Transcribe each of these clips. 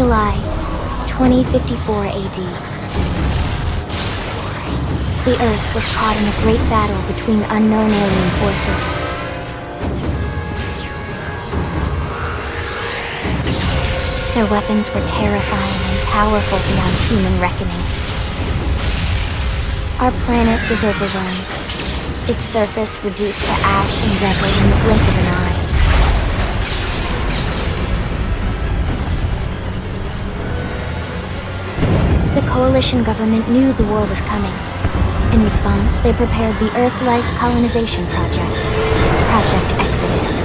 July 2054 AD. The Earth was caught in a great battle between unknown alien forces. Their weapons were terrifying and powerful beyond human reckoning. Our planet was overwhelmed, its surface reduced to ash and rubble in the blink of an eye. The coalition government knew the war was coming. In response, they prepared the Earth-like colonization project, Project Exodus.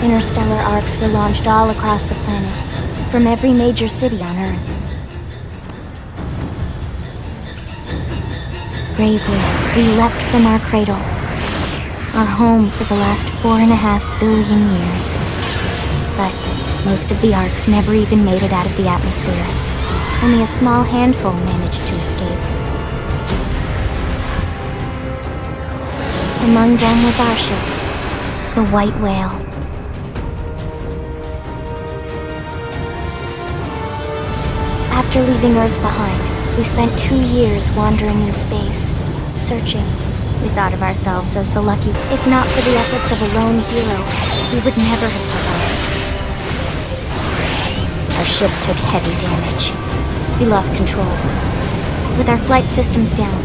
Interstellar arcs were launched all across the planet, from every major city on Earth. Bravely, we leapt from our cradle, our home for the last 4.5 billion years. But most of the arcs never even made it out of the atmosphere. Only a small handful managed to escape. Among them was our ship, the White Whale. After leaving Earth behind, we spent 2 years wandering in space, searching. We thought of ourselves as the lucky. If not for the efforts of a lone hero, we would never have survived. Our ship took heavy damage. We lost control. With our flight systems down,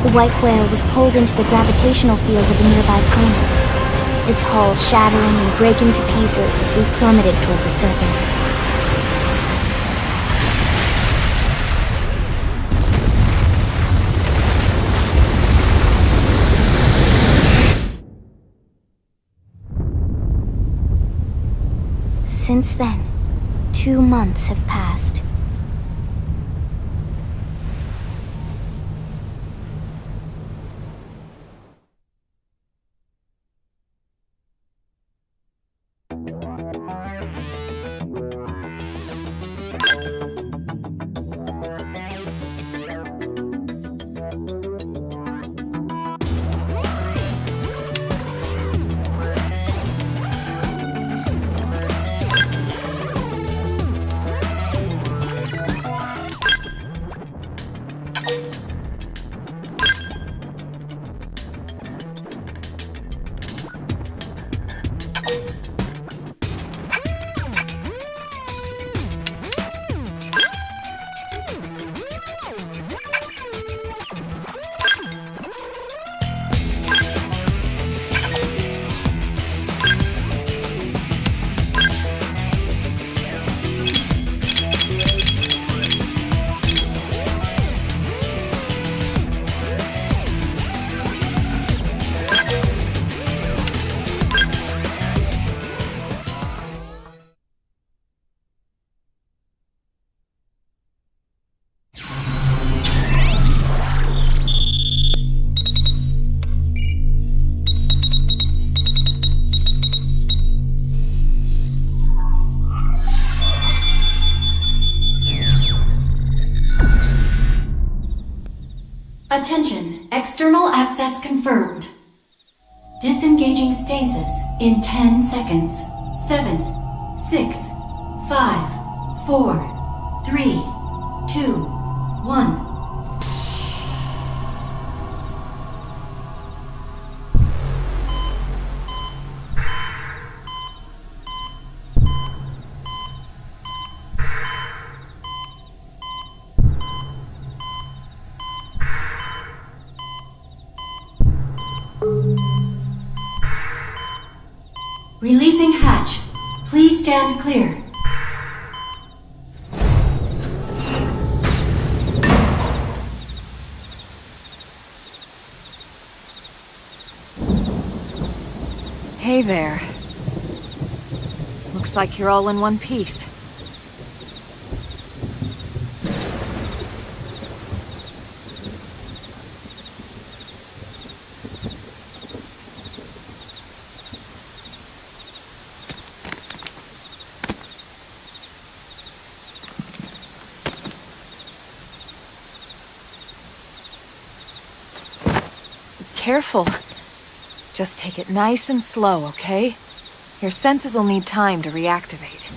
the White Whale was pulled into the gravitational field of a nearby planet, its hull shattering and breaking to pieces as we plummeted toward the surface. Since then, 2 months have passed. Attention, external access confirmed. Disengaging stasis in 10 seconds. 7, 6, 5, 4, 3, 2, 1. Releasing hatch. Please stand clear. Hey there. Looks like you're all in one piece. Careful. Just take it nice and slow, okay? Your senses will need time to reactivate.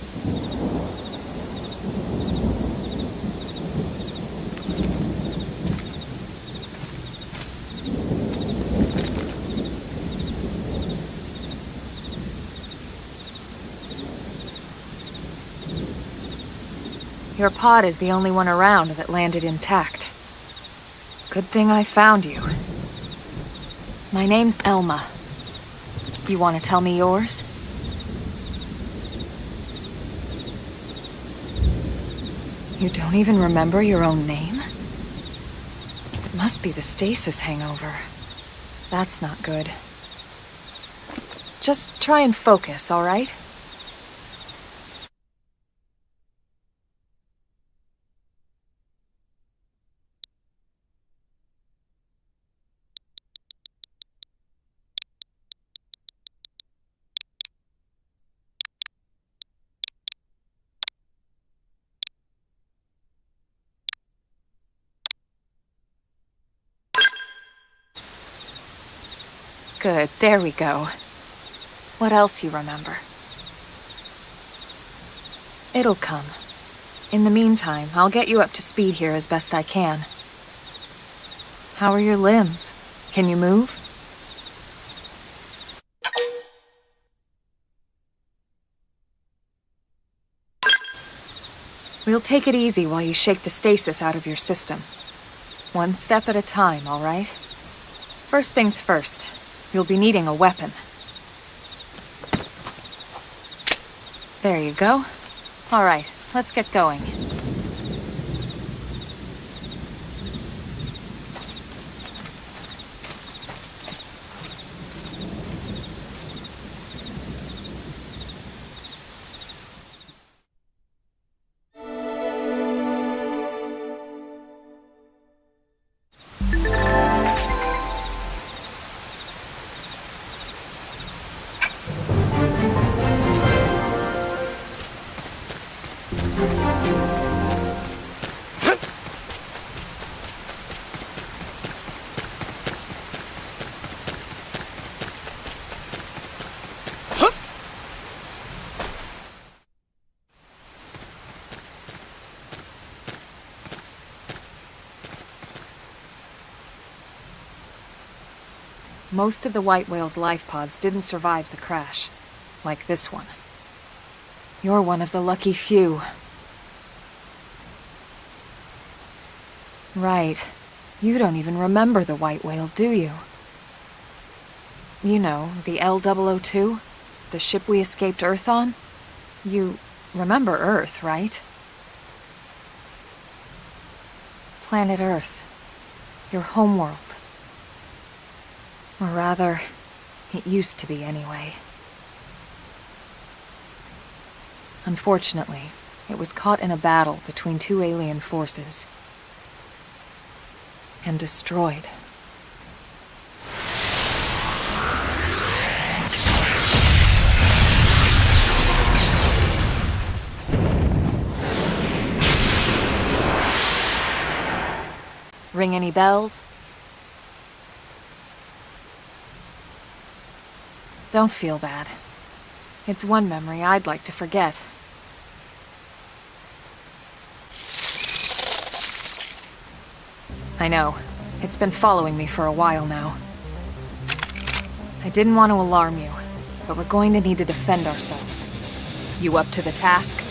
Your pod is the only one around that landed intact. Good thing I found you. My name's Elma. You want to tell me yours? You don't even remember your own name? It must be the stasis hangover. That's not good. Just try and focus, all right? Good, there we go. What else you remember? It'll come. In the meantime, I'll get you up to speed here as best I can. How are your limbs? Can you move? We'll take it easy while you shake the stasis out of your system. One step at a time, all right? First things first. You'll be needing a weapon. There you go. All right, let's get going. Most of the white whale's life pods didn't survive the crash, like this one. You're one of the lucky few. Right. You don't even remember the white whale, do you? You know, the L-002? The ship we escaped Earth on? You remember Earth, right? Planet Earth. Your homeworld. Or rather, it used to be anyway. Unfortunately, it was caught in a battle between two alien forces. And destroyed. Ring any bells? Don't feel bad. It's one memory I'd like to forget. I know. It's been following me for a while now. I didn't want to alarm you, but we're going to need to defend ourselves. You up to the task?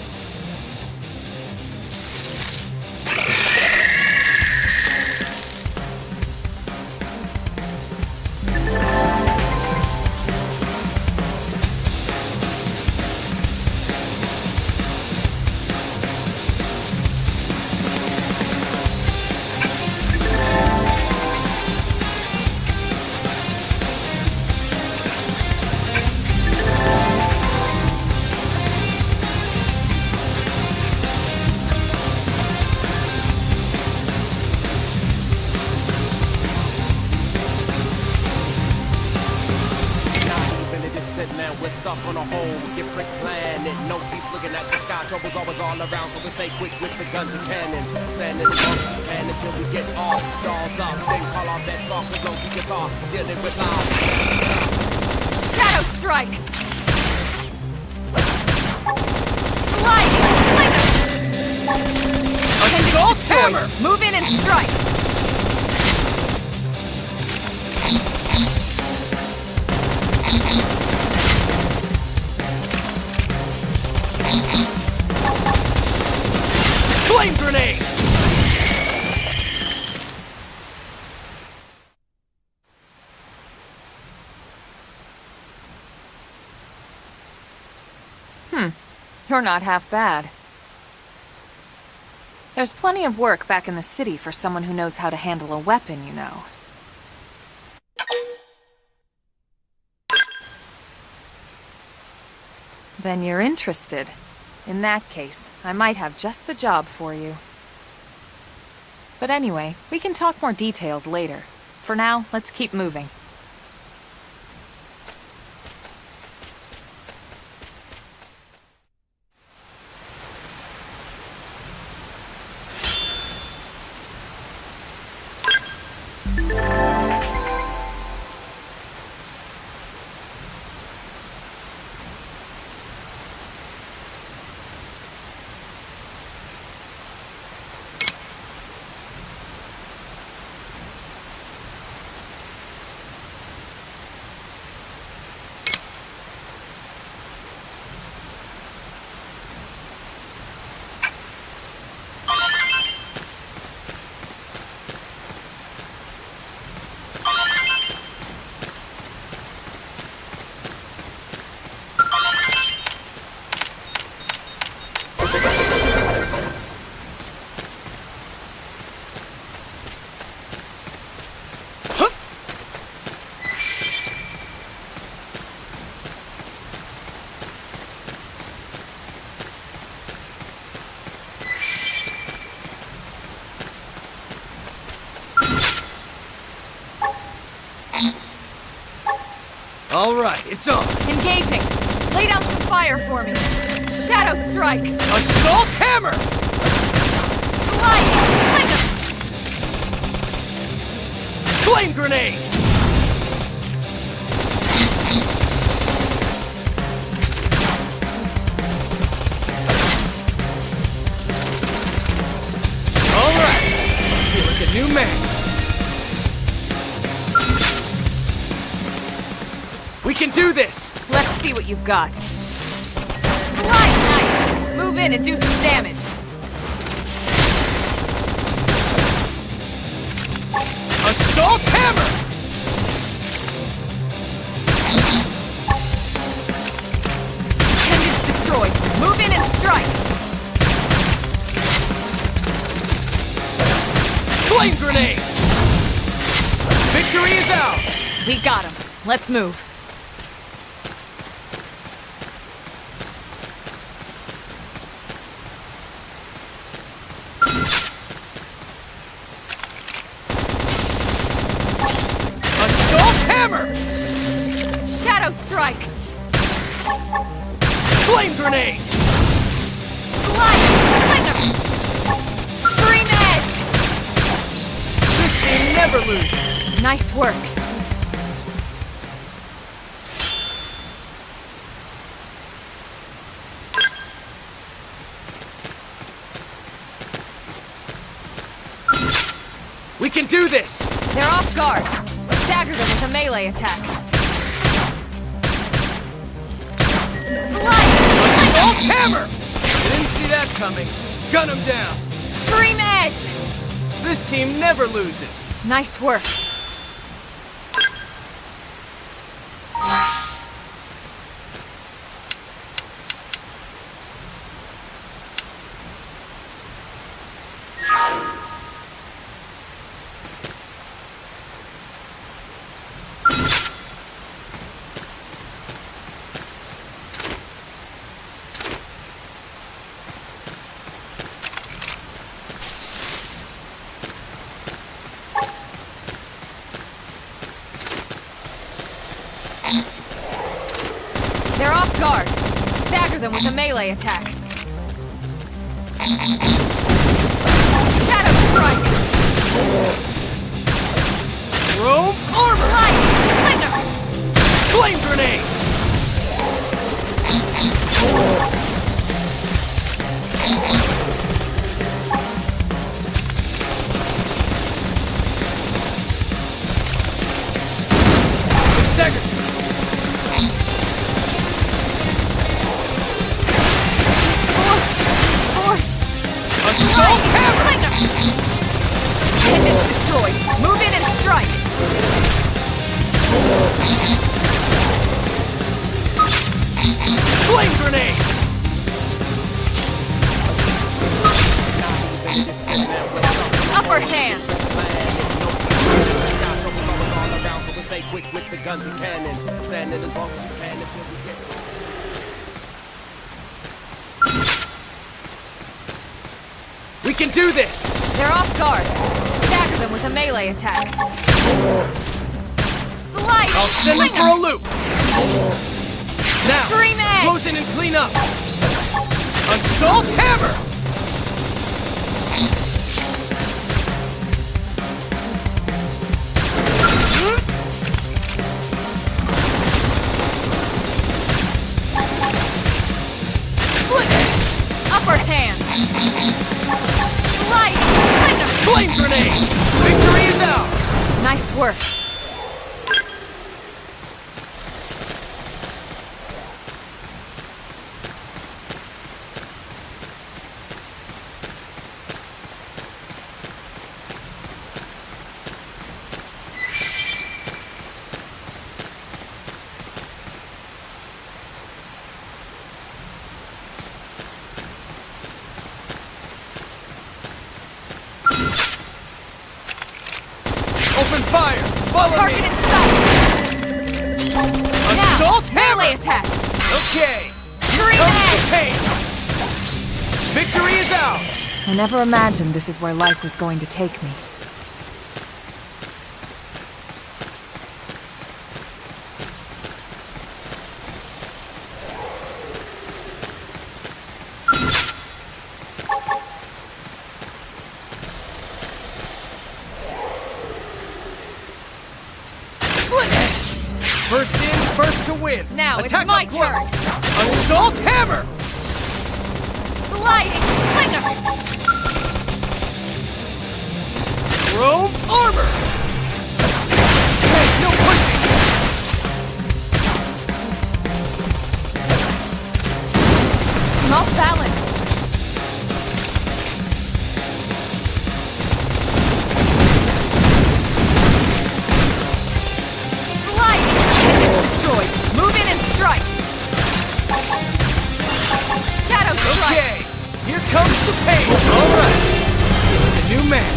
Stuck on a hole, get prick planet. No peace looking at the sky, trouble's always all around, so we stay quick with the guns and cannons. Standing as long as we can until we get off. Dolls up, then call our bets off with low guitar, dealing with loud. Shadow strike! Sliding! Assault hammer! Move in and strike! Flame grenade! You're not half bad. There's plenty of work back in the city for someone who knows how to handle a weapon, you know. Then you're interested. In that case, I might have just the job for you. But anyway, we can talk more details later. For now, let's keep moving. All right, it's on. Engaging! Lay down some fire for me! Shadow Strike! Assault hammer! Sliding! Flame grenade! All right, feel like a new man. We can do this! Let's see what you've got. Slide nice! Move in and do some damage. Assault hammer! Appendage destroyed. Move in and strike. Flame grenade! Victory is ours! We got him. Let's move. Hammer! Shadow Strike! Flame grenade! Slide! Flicker! Scream Edge! This team never loses! Nice work. We can do this! They're off guard. Stagger them with a melee attack. Slide! Assault hammer! Didn't see that coming. Gun him down. Scream Edge! This team never loses. Nice work. They're off guard. Stagger them with a melee attack. Shadow Strike! Rome armor! Light! Flicker! Flame grenade! Stagger! Force! Assault Flame grenade! Upper hand! Stay quick with the guns and cannons. Standing as long as you can until we get. We can do this! They're off guard. Stagger them with a melee attack. Slide! I'll send them for a loop! Now, Extreme edge! close in and clean up! Assault hammer! Upper hand! Slide! Flame grenade! Victory is ours! Nice work. Open fire! Follow Target me! in sight! Assault Now, hammer! melee attacks! Okay! Extreme Comes the edge! pain! Victory is ours! I never imagined this is where life was going to take me. Slit edge! First in, first to win! Now, it's Attack my up close. turn. Assault hammer! Sliding slinger! Chrome armor! Hey, no pushing! I'm off balance. Sliding! Image destroyed. Move in and strike. Shadow strike. Okay, here comes the pain! Alright! The new man!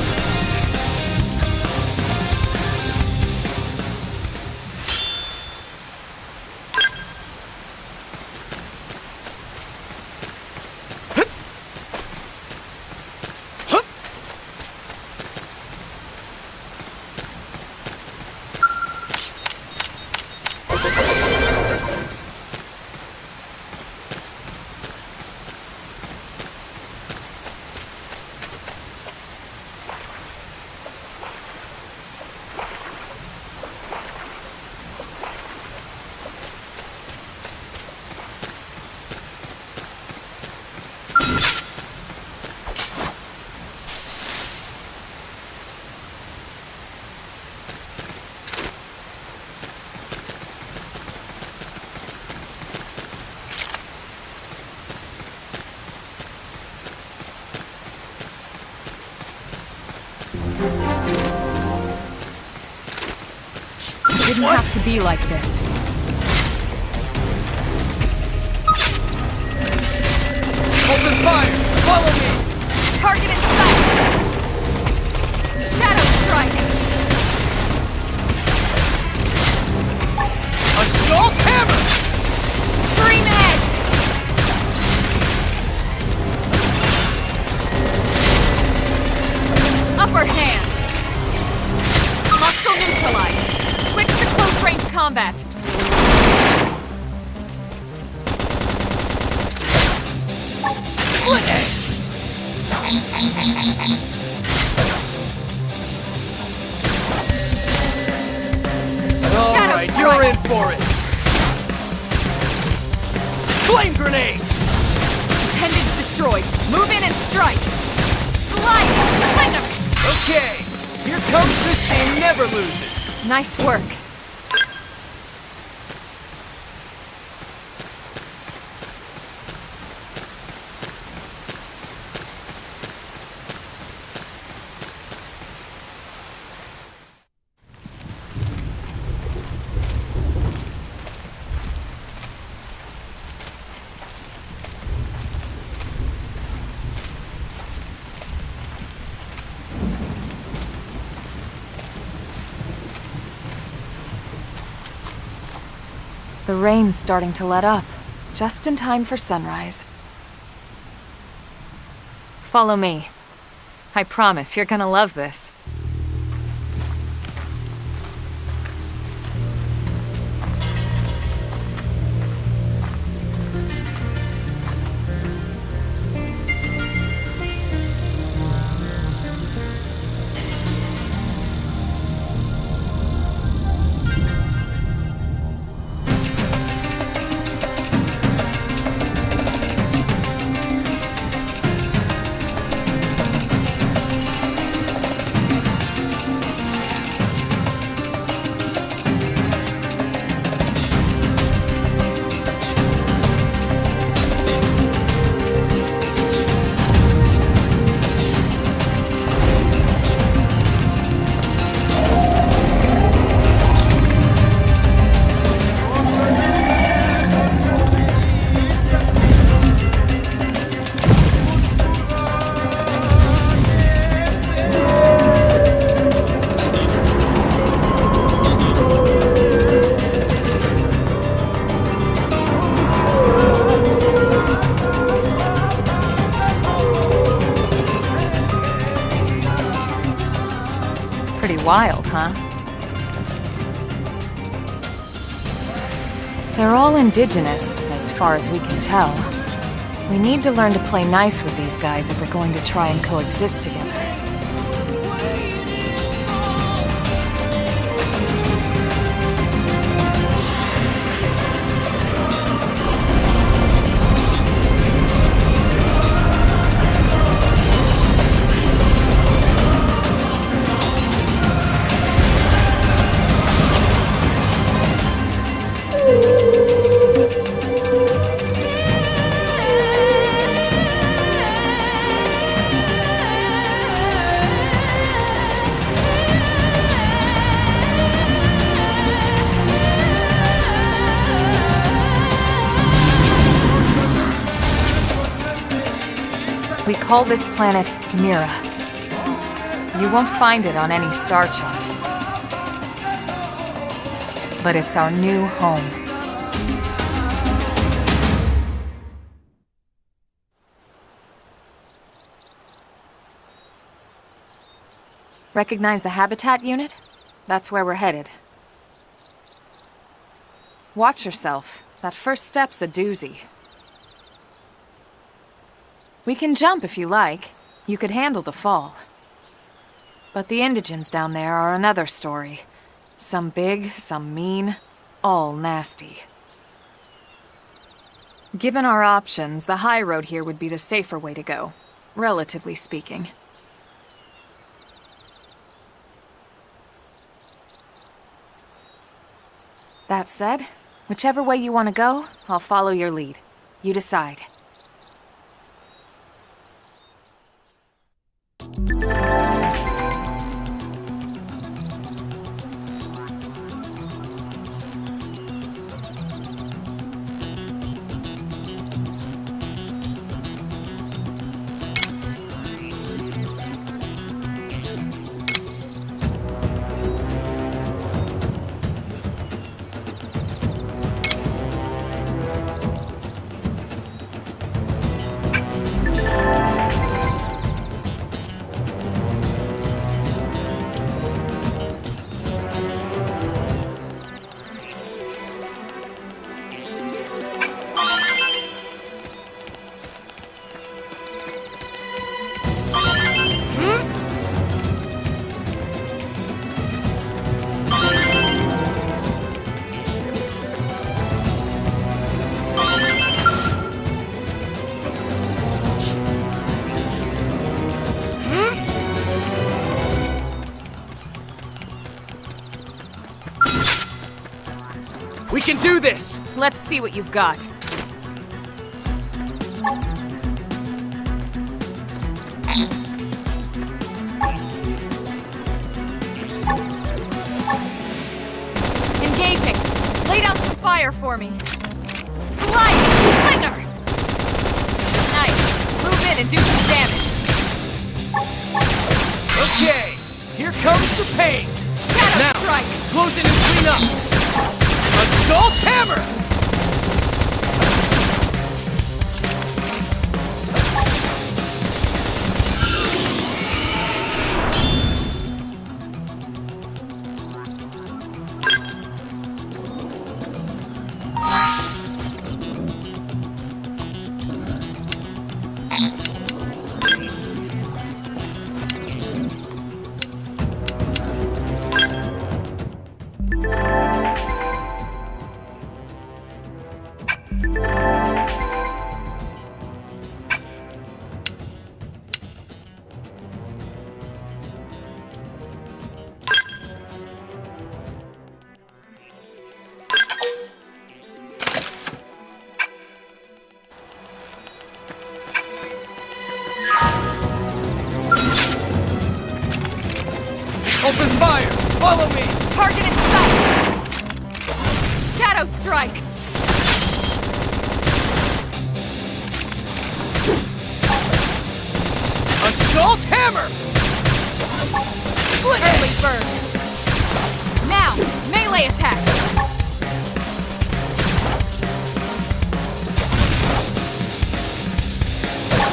It didn't have to be like this. Open fire! Follow me! Target in sight! Shadow strike! Assault hammer! Extreme edge! Upper hand! Hostile neutralized! Switch to close-range combat! Split edge! Shadow Alright, strike. you're in for it! Flame grenade! Appendage destroyed! Move in and strike! Slide! Slinger! Okay, here comes this team never loses! Nice work. The rain's starting to let up, just in time for sunrise. Follow me. I promise you're gonna love this. Pretty wild, huh? They're all indigenous, as far as we can tell. We need to learn to play nice with these guys if we're going to try and coexist together. We call this planet Mira. You won't find it on any star chart. But it's our new home. Recognize the habitat unit? That's where we're headed. Watch yourself. That first step's a doozy. We can jump if you like. You could handle the fall. But the indigents down there are another story. Some big, some mean, all nasty. Given our options, the high road here would be the safer way to go, relatively speaking. That said, whichever way you want to go, I'll follow your lead. You decide. We can do this! Let's see what you've got. Engaging! Lay down some fire for me! Slide! Slinger! Nice! Move in and do some damage! Okay, here comes the pain! Shadow Now, Strike! close in and clean up! Assault hammer! Open fire! Follow me! Target in sight! Shadow strike! Assault hammer! Split Early edge! bird! Now, melee attacks!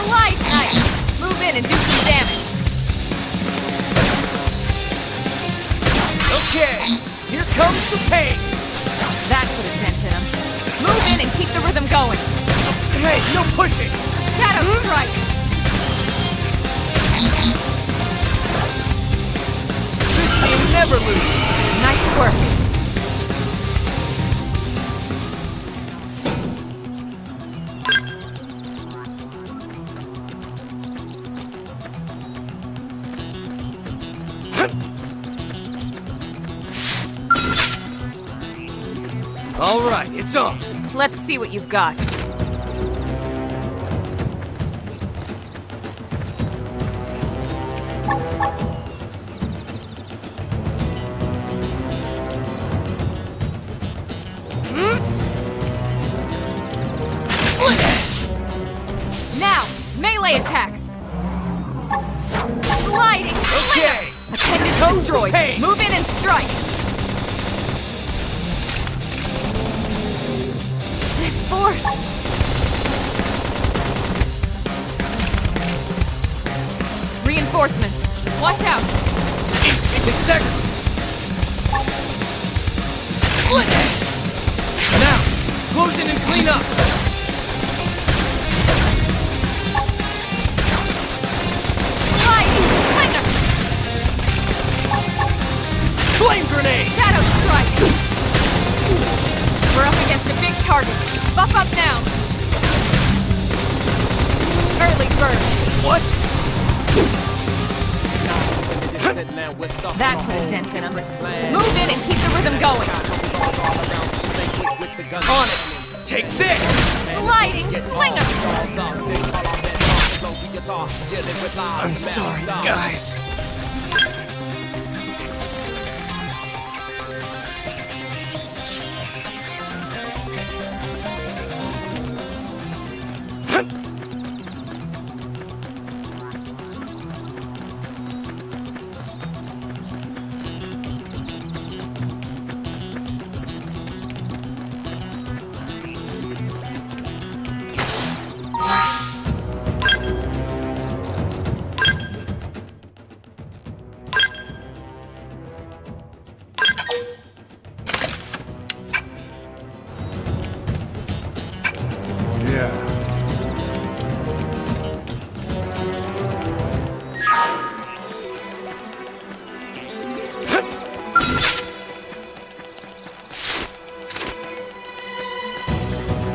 Slide ice! Move in and do some damage! Okay, here comes the pain! That put a dent in him. Move in and keep the rhythm going! Hey, no pushing! Shadow strike! This team never loses! Nice work! All right, it's on. Let's see what you've got. Split edge! Now, melee attacks! Sliding Okay! Appendage Comes the destroyed! pain. Move in and strike! This force! Reinforcements! Watch out! They stagger! Split edge! Now, close in and clean up! Sliding slinger! Flame grenade! Shadow strike! We're up against a big target. Buff up now! Early bird! What? That put a dent in him. Move in and keep the rhythm going! On it! Take this! Sliding slinger! I'm sorry, guys.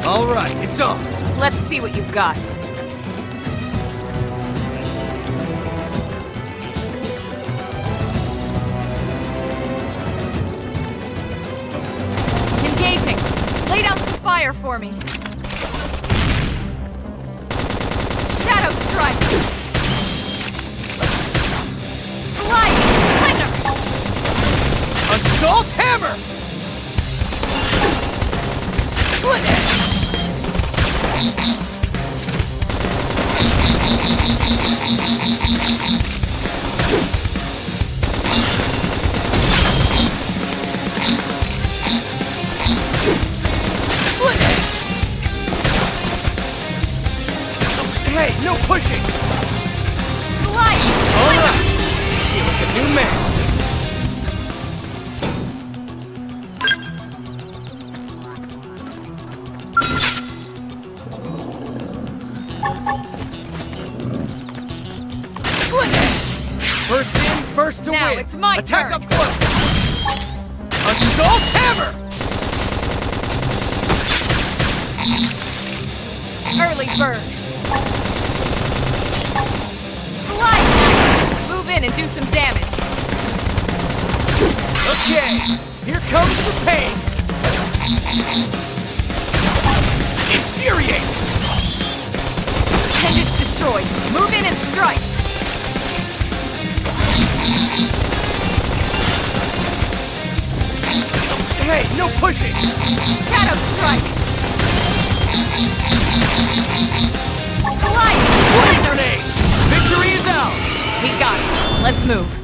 All right, it's on. Let's see what you've got. Engaging! Lay down some fire for me! Shadow strike! Sliding slinger! Assault hammer! Split edge! Hey, no pushing! Slide! Hold up! Feel like a new man! Split edge! First in, first to Now win! it's my Attack turn. up close! Assault hammer! Early bird! Slide knife! Move in and do some damage. Okay, here comes the pain! Infuriate! Appendage destroyed. Move in and strike. Hey, no pushing! Shadow strike. Slide! Flame grenade! Victory is ours! We got it. Let's move.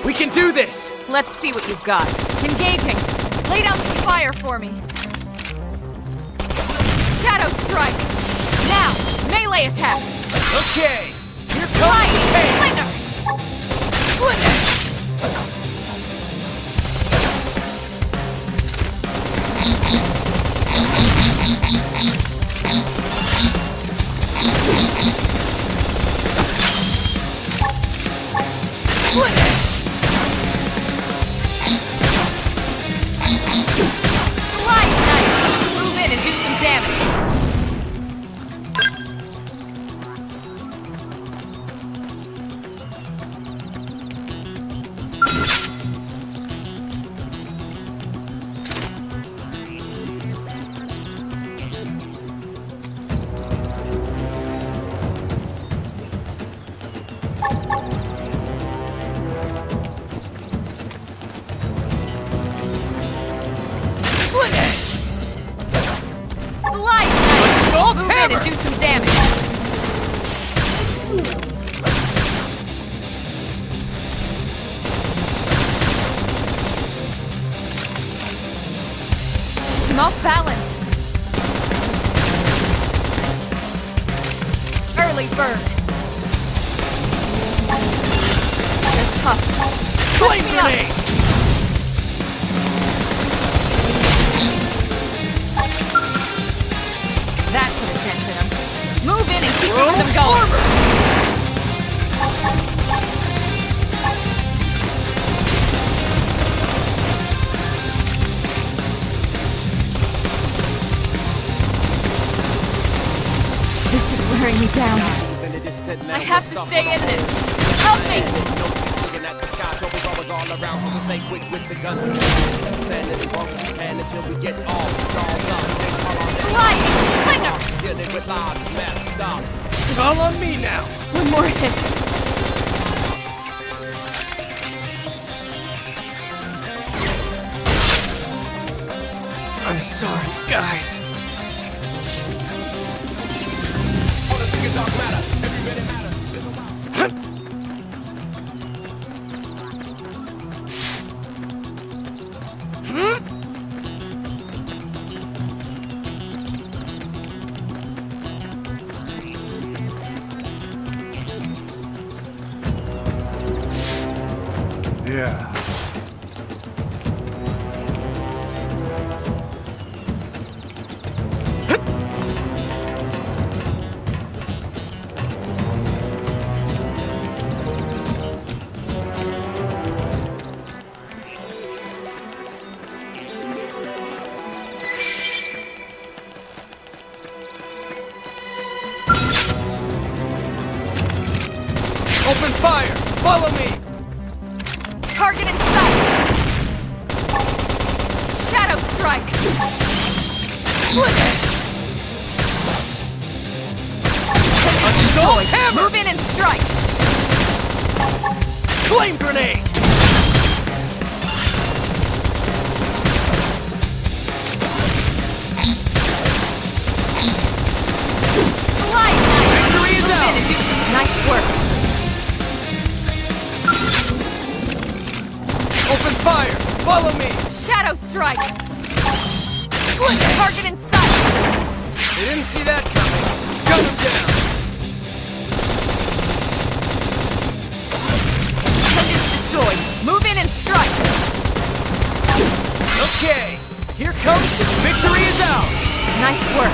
We can do this! Let's see what you've got. Engaging. Lay down some fire for me. Shadow strike. Now, melee attacks. Okay, here comes Slide! the pain! Slinger! Split edge! Split edge! Slide knife! Move in and do some damage. Split edge! Slide knife! Assault Move in hammer! and do some damage. I'm off balance. Early bird. They're tough. Flame me up. grenade! That put a dent in them. Move in and keep Throw them going. armor! This is wearing me down. I have to stay in this. Help me! Looking at the sky, troubles always all around, so we stay quick with the guns and cannons. Standing as long as we can until we get all dolls up. Then call on that Sliding! Slinger! dealing with lives messed up. It's all on me now. One more hit. I'm sorry, guys. Wanna sing a dark matter? Every minute matters. Yeah. Open fire! Follow me! Target in sight! Shadow strike! strike! Slinger! Assault hammer! Move in and strike! Flame grenade! Slide knife! Victory is Move out! in and do some nice work! Open fire! Follow me! Shadow strike! Slinger! Target in sight! They didn't see that coming. Gun them down! Appendage destroyed! Move in and strike! Okay, here comes the victory is ours! Nice work!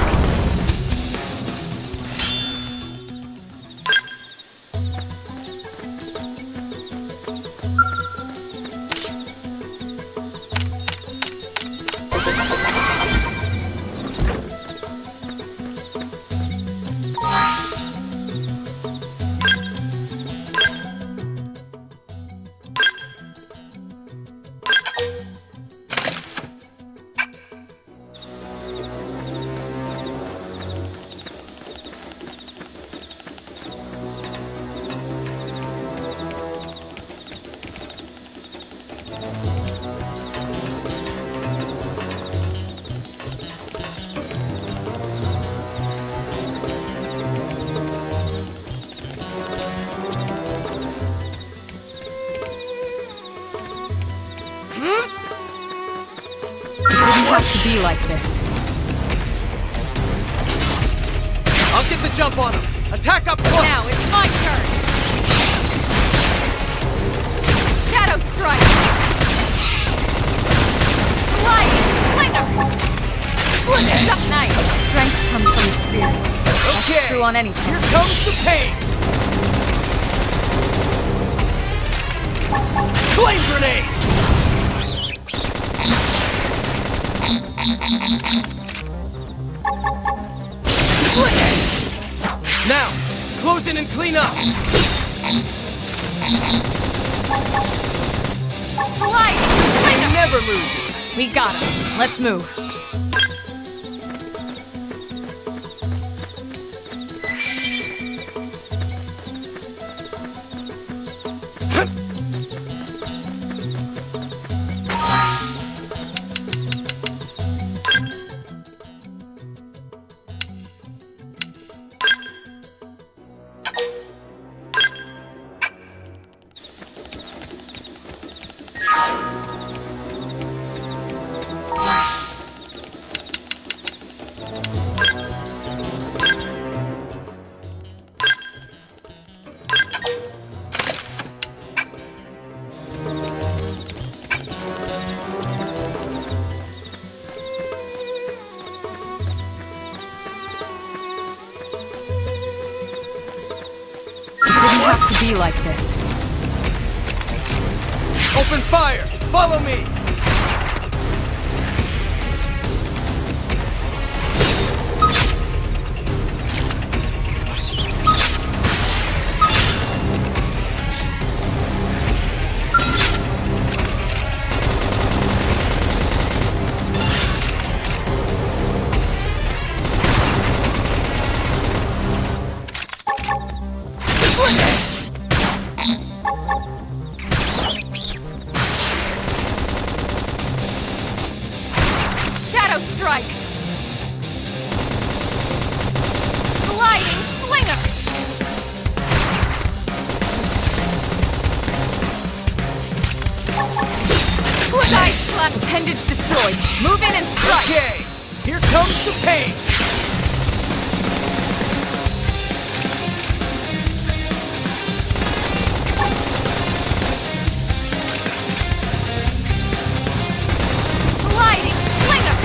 Have to be like this. I'll get the jump on him! Attack up close! Now it's my turn! Shadow strike! Sliding slinger! Slinger! Up nice! Strength comes from experience. Okay, That's true on any here path. comes the pain! Flame grenade! Now, close in and clean up! Sliding slinger! Never loses! We got him. Let's move. Have to be like this. Open fire! Follow me! Shadow strike! Sliding slinger! Side slap! Appendage destroyed. Move in and strike! Okay, here comes the pain! Sliding slinger!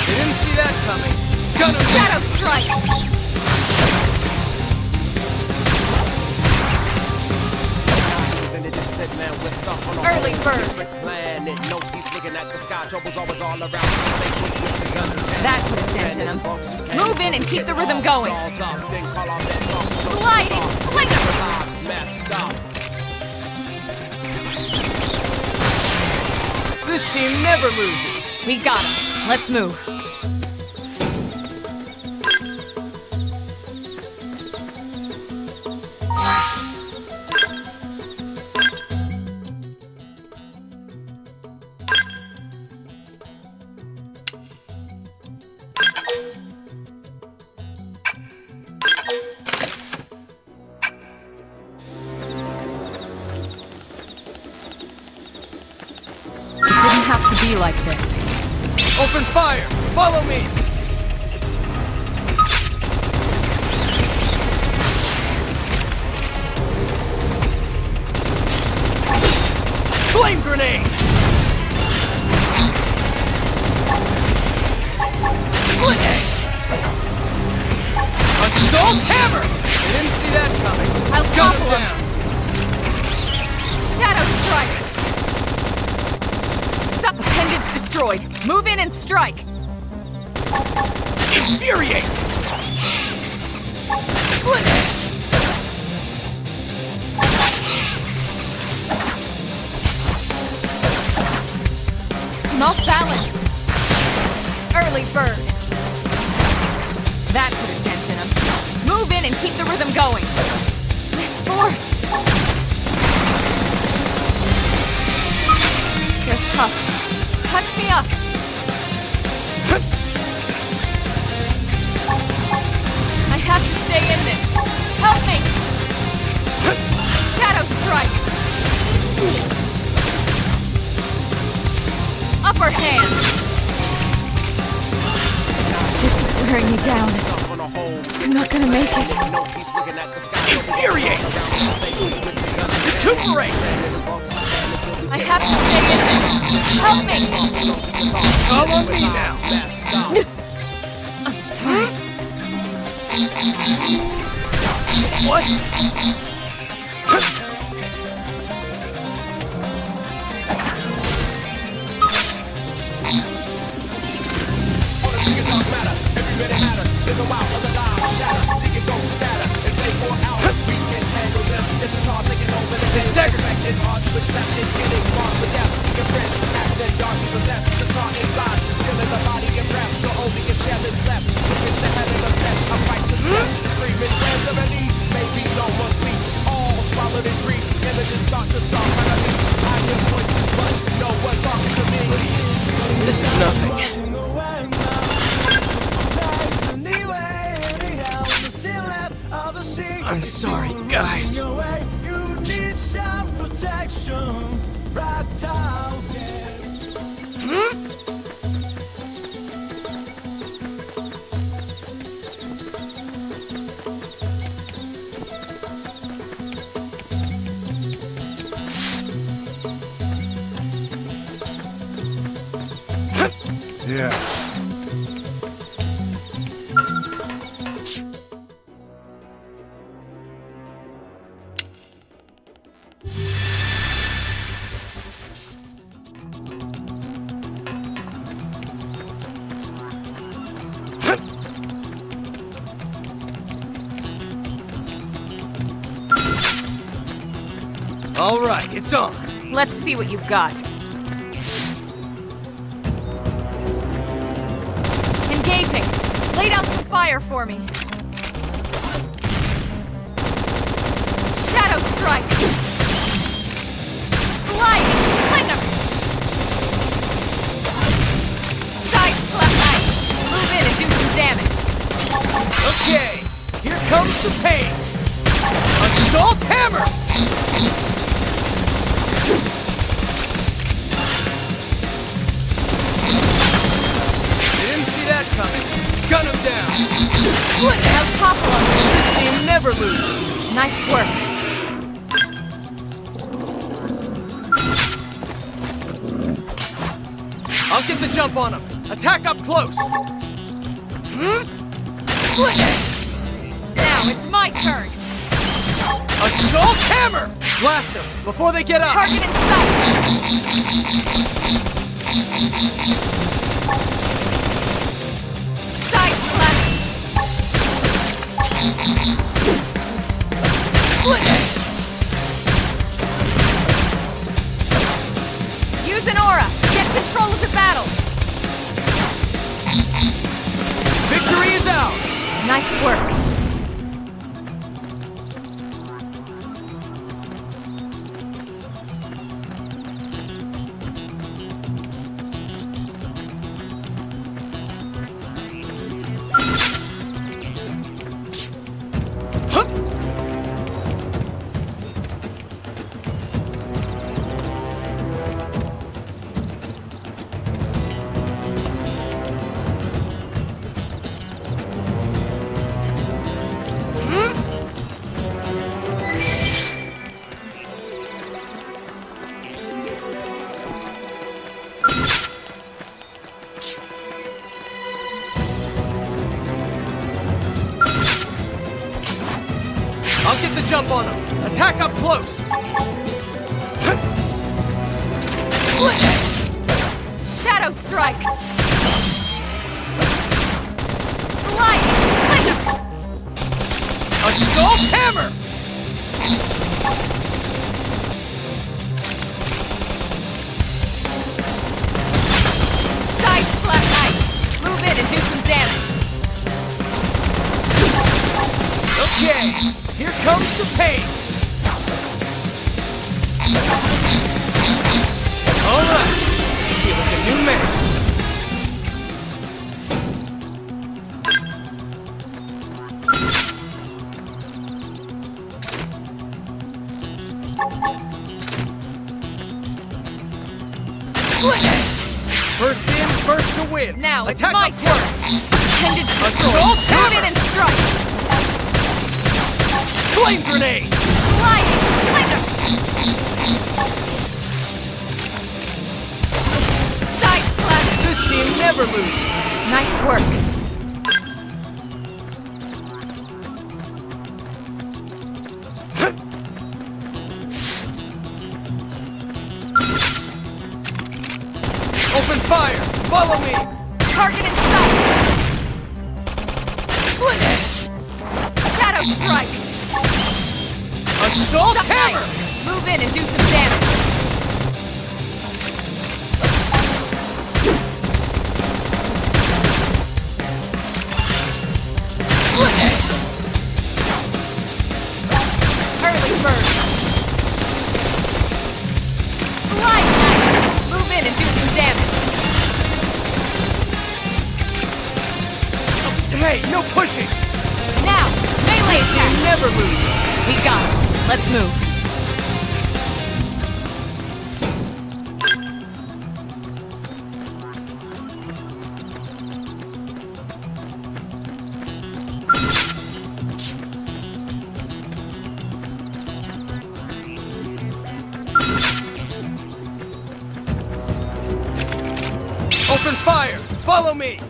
They didn't see that coming. Gun him Shadow down. strike! Early bird. That put a dent in him. Move in and keep the rhythm going. Sliding slinger! This team never loses. We got him. Let's move. Have to be like this. Open fire! Follow me! Flame grenade! Split edge! Assault hammer! I didn't see that coming. I'll Gun topple him him. down! Shadow strike! Appendage destroyed. Move in and strike. Infuriate! Split edge! I'm off balance. Early bird. That put a dent in him. Move in and keep the rhythm going. This force. They're tough. Touch me up! I have to stay in this. Help me! Shadow strike! Upper hand! This is wearing me down. I'm not gonna make it. Infuriate! Recuperate! I have to stay in this. Help me! All on me now! I'm sorry. What? They stagger! Please, this is nothing. I'm sorry, guys. Yeah. All right, it's on. Let's see what you've got. Engaging. Lay down some fire for me. Shadow strike. Sliding slinger. Side slap ice. Move in and do some damage. Okay, here comes the pain. Assault hammer! Didn't see that coming. Gun him down. Split it! I'll topple him. This team never loses. Nice work. I'll get the jump on him. Attack up close. Split it! Now it's my turn. Assault hammer! Blast them before they get up. Target in sight. Side slash. Split it! Use an aura. Get control of the battle! Victory is ours! Nice work. I'll get the jump on them. Attack up close. Split edge. Shadow strike! Slide! Splinter! Assault hammer. Side slap ice! Move in and do some damage! Okay, here comes the pain. All right, feel like a new man. Split edge. First in, first to win. Now it's Attack my up turn! close. Intended to destroy! Assault Move hammer! in and strike! Flame grenade. Sliding! Splinter! Side slap! This team never loses. Nice work. Open fire. Follow me. Target in sight! Split edge. Shadow strike! Assault Suck hammer. ice! Move in and do some damage! Split edge. Early bird! Slide ice! Move in and do some damage! Hey, no pushing. Now, melee This team attack! never loses. We got it. Let's move. Open fire. Follow me.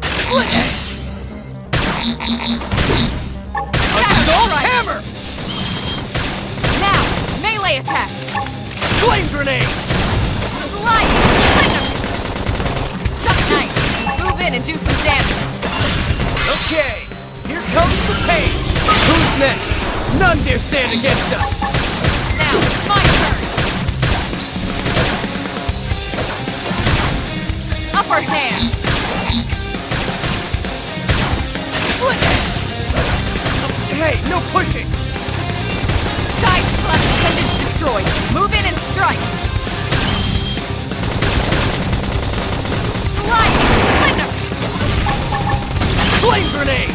Split edge. Assault strike. hammer. Now, melee attacks! Flame grenade. Slide! Splinter! Suck nice! Move in and do some damage! Okay, here comes the pain. Who's next? None dare stand against us. Now, it's my turn! Upper hand! Split edge. Hey, no pushing. Side slap intended to destroy! Move in and strike! Slide! Splinter! Flame grenade.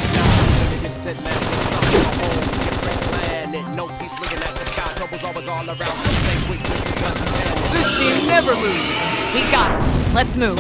Instant man, we stop the whole different planet. No peace looking at the sky, troubles always all around. So stay quick with the guns and cannons. This team never loses. We got it. Let's move.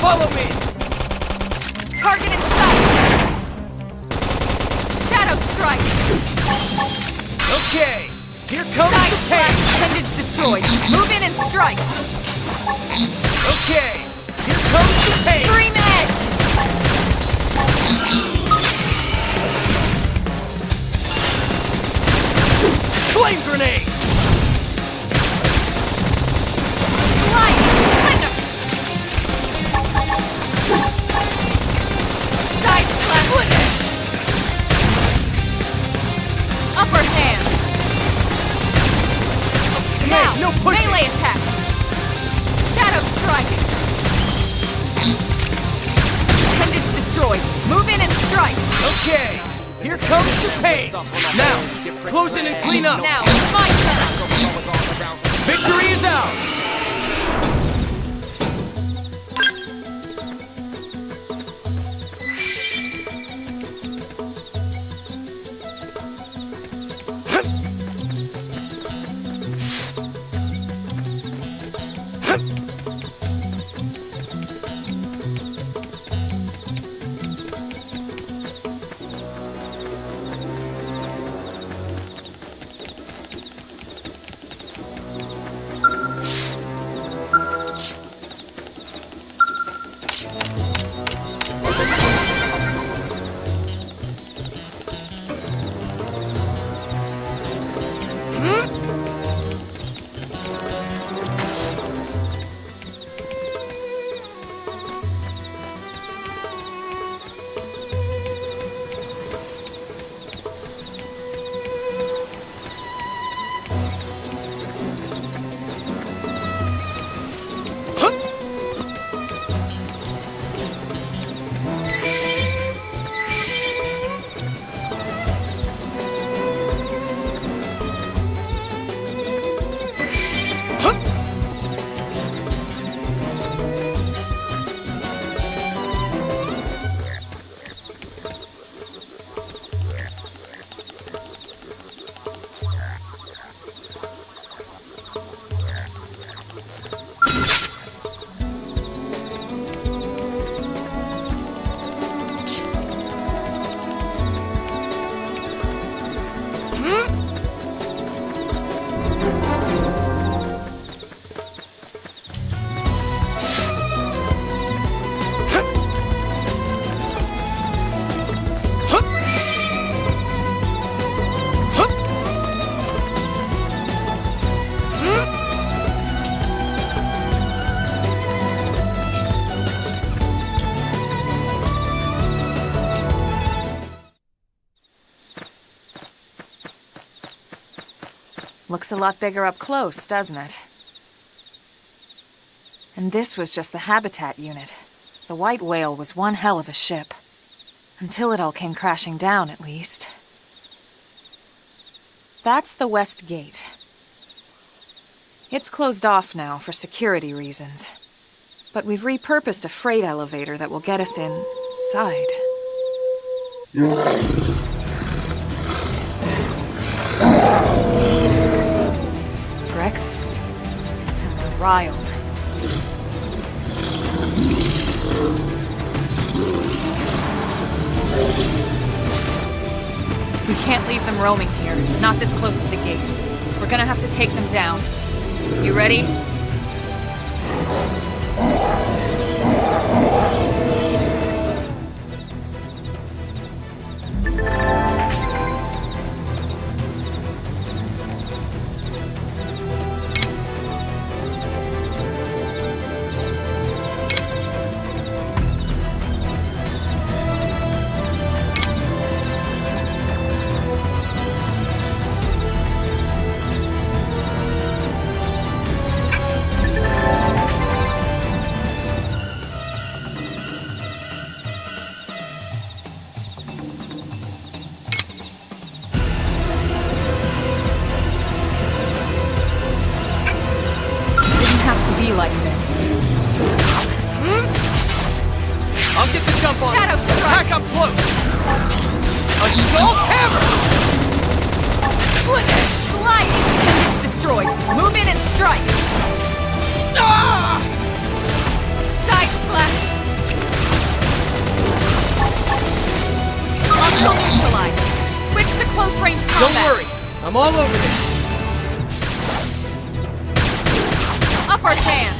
Follow me! Target in sight! Shadow strike! Okay, here comes Side the slash! pain! Appendage destroyed! Move in and strike! Okay, here comes the pain! Extreme edge! Flame grenade! Slide! Slinger! Side slash! Split edge! Upper hand! Now! no pushing! Melee attacks! Shadow strike! Appendage destroyed! Move in and strike! Okay, here comes the pain! Now, close in and clean up! Now, it's my turn! Victory is ours! Looks a lot bigger up close, doesn't it? And this was just the habitat unit. The white whale was one hell of a ship. Until it all came crashing down, at least. That's the west gate. It's closed off now for security reasons. But we've repurposed a freight elevator that will get us inside. Grexes. And they're riled. We can't leave them roaming here, not this close to the gate. We're gonna have to take them down. You ready? Like this. I'll get the jump on Shadow it. strike. Attack up close. Assault hammer. Slit edge. Slide! Appendage destroyed. Move in and strike. Ah! Side slash. Hostile neutralized. Switch to close-range combat. Don't worry, I'm all over this. Upper hand.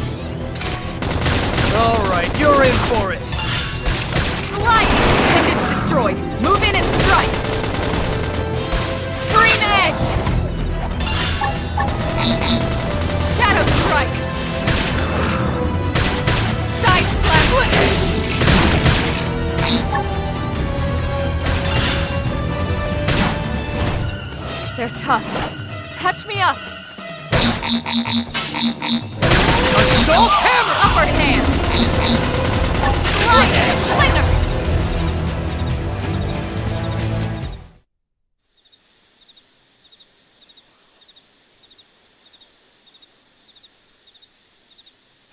All right, you're in for it. Slide! Appendage destroyed. Move in and strike. Screen edge! Shadow strike! Side slash foot edge! They're tough. Patch me up! Assault hammer! Upper hand! Slide! Slinger!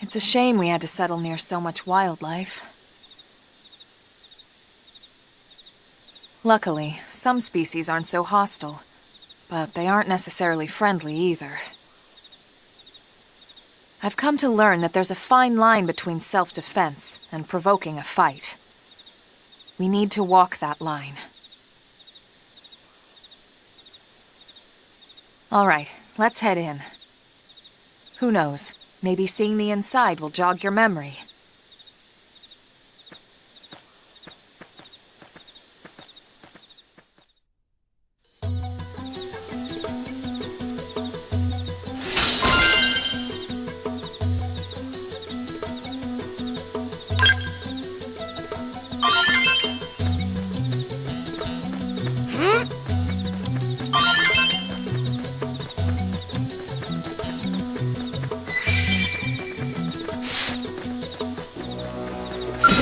It's a shame we had to settle near so much wildlife. Luckily, some species aren't so hostile, but they aren't necessarily friendly either. I've come to learn that there's a fine line between self-defense and provoking a fight. We need to walk that line. All right, let's head in. Who knows? Maybe seeing the inside will jog your memory.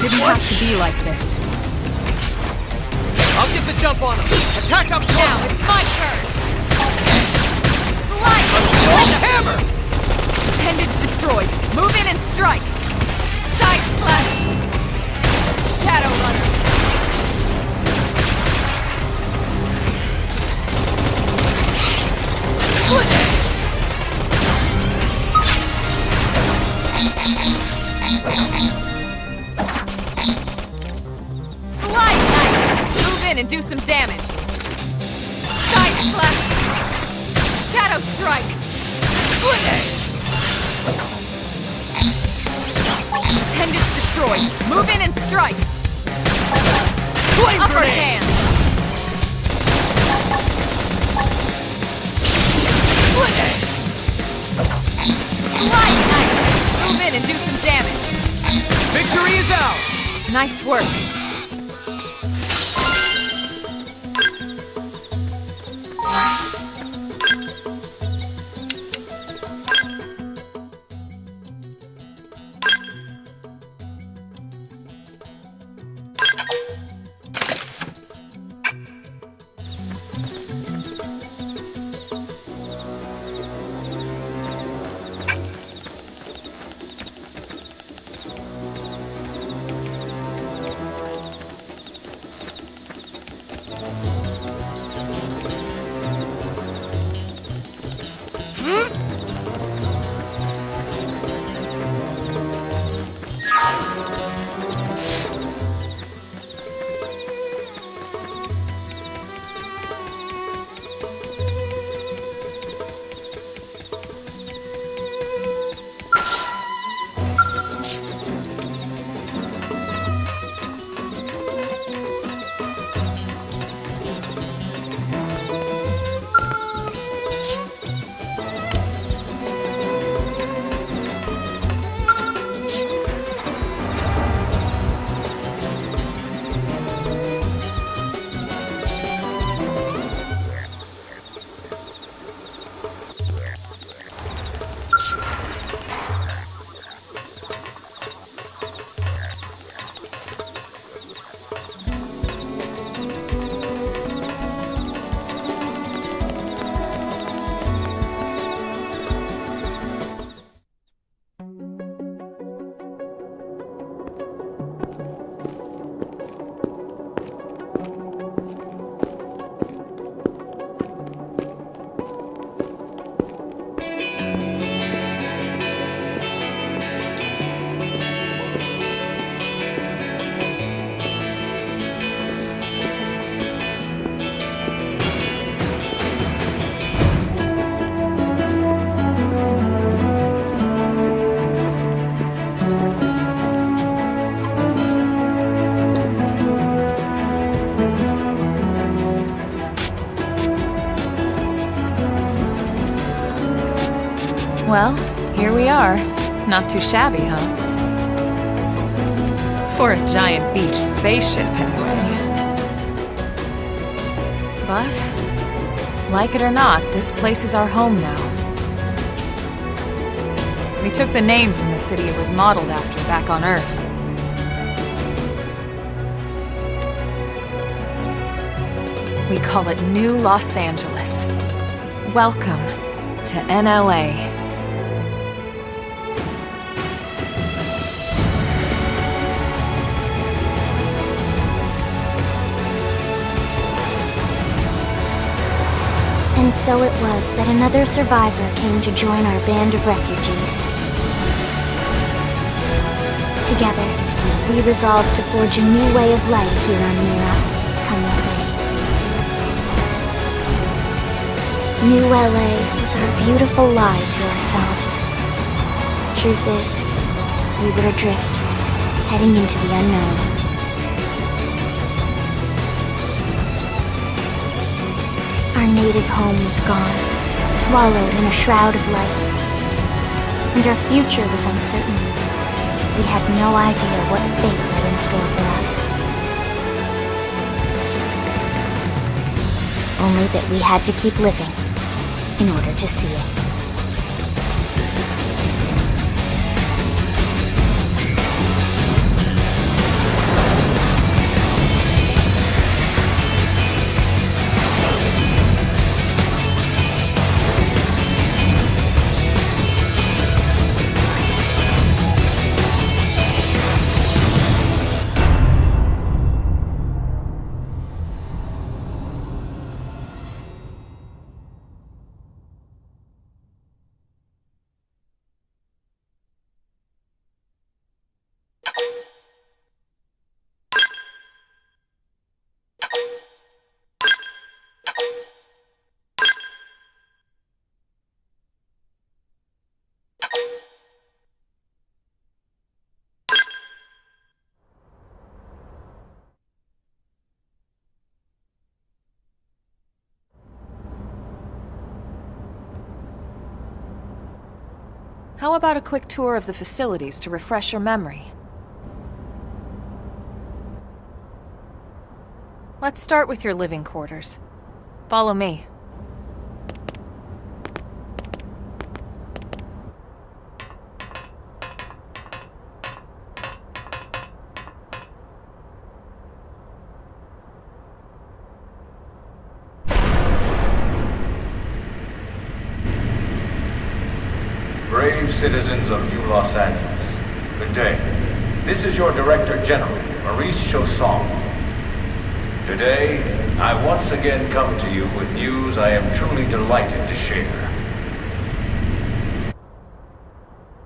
Didn't have to be like this. I'll get the jump on him. Attack up close. Now it's my turn. Slide! Assault hammer! Appendage destroyed. Move in and strike. Side slash. Shadow runner. Foot Slide nice. Move in and do some damage. Side slash. Shadow strike. Foot edge! Appendage destroyed. Move in and strike. Flame Upper grenade! hand. Foot edge! Slide nice. Move in and do some damage. Victory is ours! Nice work. Well, here we are. Not too shabby, huh? For a giant beached spaceship, anyway. But, like it or not, this place is our home now. We took the name from the city it was modeled after back on Earth. We call it New Los Angeles. Welcome to NLA. And so it was that another survivor came to join our band of refugees. Together, we resolved to forge a new way of life here on Mira, come what may. New LA was our beautiful lie to ourselves. Truth is, we were adrift, heading into the unknown. Our native home was gone, swallowed in a shroud of light. And our future was uncertain. We had no idea what fate lay in store for us. Only that we had to keep living in order to see it. How about a quick tour of the facilities to refresh your memory? Let's start with your living quarters. Follow me. Brave citizens of New Los Angeles, good day. This is your Director General, Maurice Chausson. Today, I once again come to you with news I am truly delighted to share.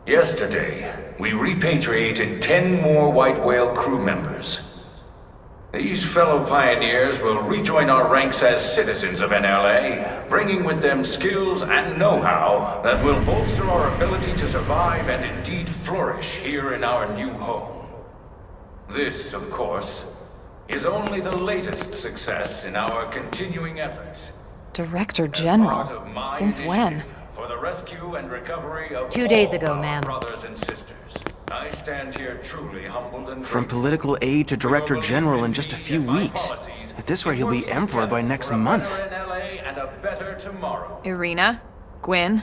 Yesterday, we repatriated 10 more White Whale crew members. These fellow pioneers will rejoin our ranks as citizens of NLA, bringing with them skills and know-how that will bolster our ability to survive and indeed flourish here in our new home. This, of course, is only the latest success in our continuing efforts. Director General? Since when? For the rescue and recovery of 2 days ago, all our ma'am. brothers and sisters. I stand here truly humbled and From grateful. political aid to director general in just a few weeks. At this rate, he'll be emperor by next month. And a better tomorrow. Irina? Gwyn?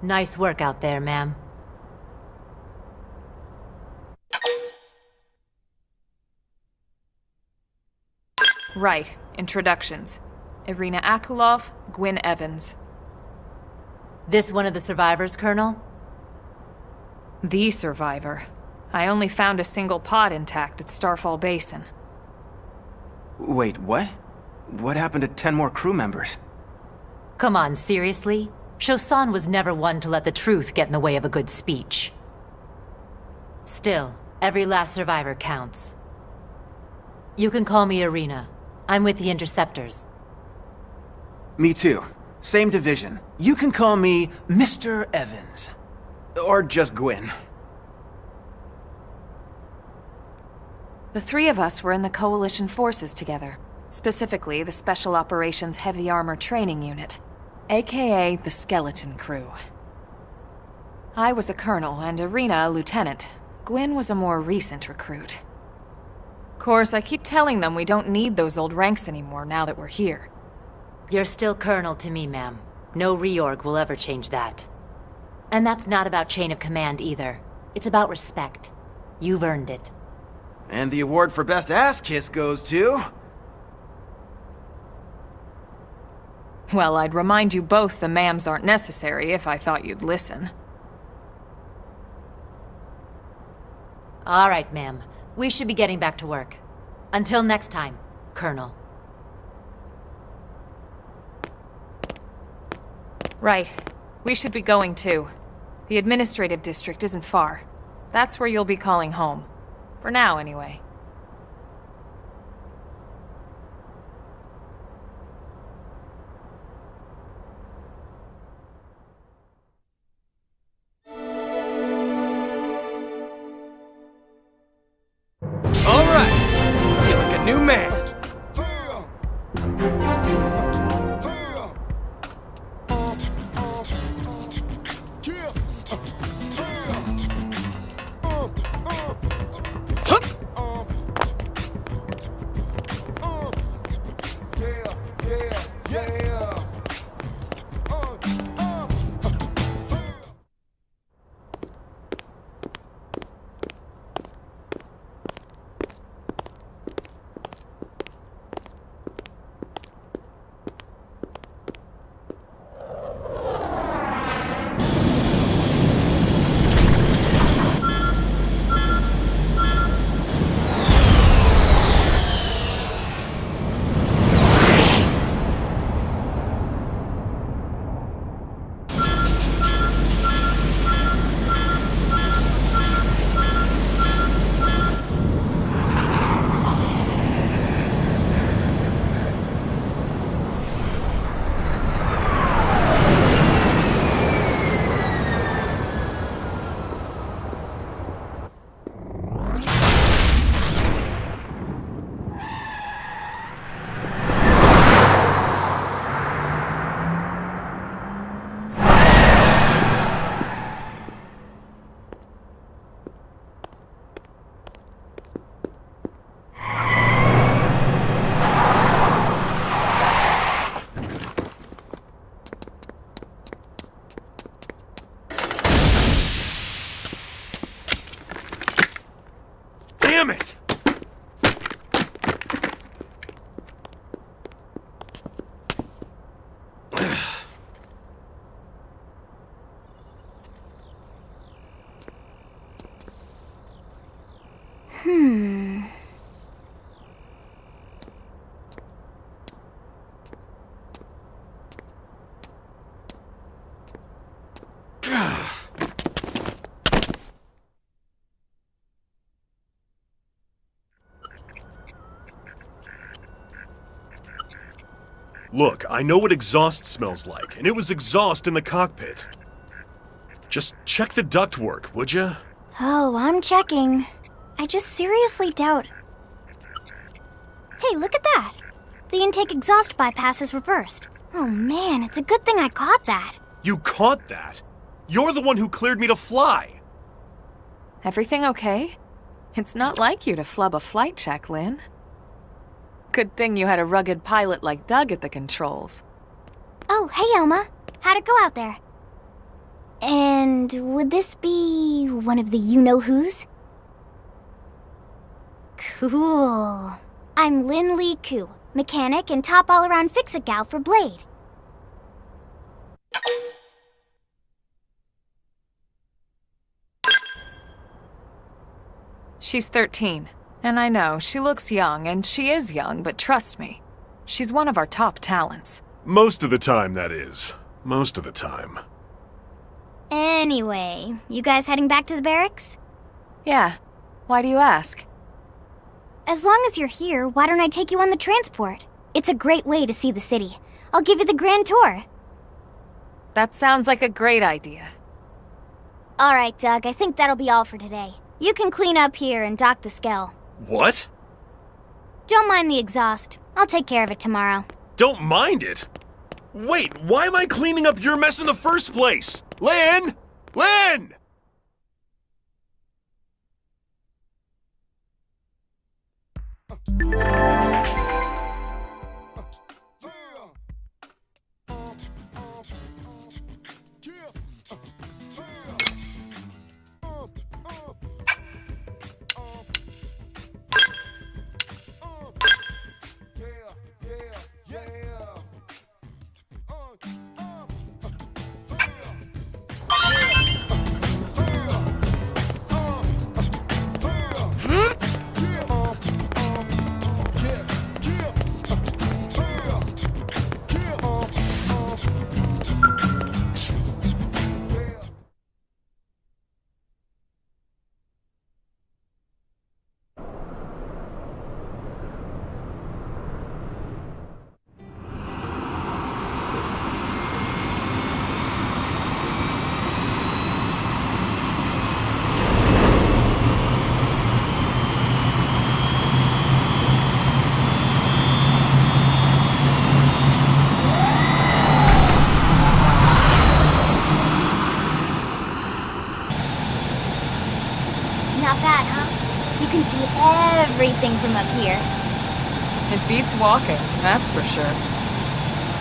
Nice work out there, ma'am. Right. Introductions. Irina Akulov, Gwyn Evans. This one of the survivors, Colonel? The survivor. I only found a single pod intact at Starfall Basin. Wait, what? What happened to 10 more crew members? Come on, seriously? Chausson was never one to let the truth get in the way of a good speech. Still, every last survivor counts. You can call me Irina. I'm with the Interceptors. Me too. Same division. You can call me Mr. Evans. Or just Gwyn. The three of us were in the Coalition forces together. Specifically, the Special Operations Heavy Armor Training Unit, aka the Skeleton Crew. I was a colonel and Irina a lieutenant. Gwyn was a more recent recruit. Of course, I keep telling them we don't need those old ranks anymore now that we're here. You're still Colonel to me, ma'am. No reorg will ever change that. And that's not about chain of command either. It's about respect. You've earned it. And the award for best ass kiss goes to... Well, I'd remind you both the ma'ams aren't necessary if I thought you'd listen. All right, ma'am. We should be getting back to work. Until next time, Colonel. Right. We should be going too. The administrative district isn't far. That's where you'll be calling home. For now, anyway. All right. Feel like a new man. Damn it! Look, I know what exhaust smells like, and it was exhaust in the cockpit. Just check the ductwork, would ya? Oh, I'm checking. I just seriously doubt... Hey, look at that! The intake exhaust bypass is reversed. Oh man, it's a good thing I caught that. You caught that? You're the one who cleared me to fly! Everything okay? It's not like you to flub a flight check, Lynn. Good thing you had a rugged pilot like Doug at the controls. Oh, hey Elma. How'd it go out there? And would this be one of the you-know-whos? Cool. I'm Lynn Lee Koo, mechanic and top all-around fix-it gal for Blade. She's 13. And I know, she looks young, and she is young, but trust me, she's one of our top talents. Most of the time, that is. Most of the time. Anyway, you guys heading back to the barracks? Yeah. Why do you ask? As long as you're here, why don't I take you on the transport? It's a great way to see the city. I'll give you the grand tour. That sounds like a great idea. All right, Doug, I think that'll be all for today. You can clean up here and dock the Skell. What? Don't mind the exhaust. I'll take care of it tomorrow. Don't mind it? Wait, why am I cleaning up your mess in the first place? Lynn! Lynn! Not bad, huh? You can see everything from up here. It beats walking, that's for sure.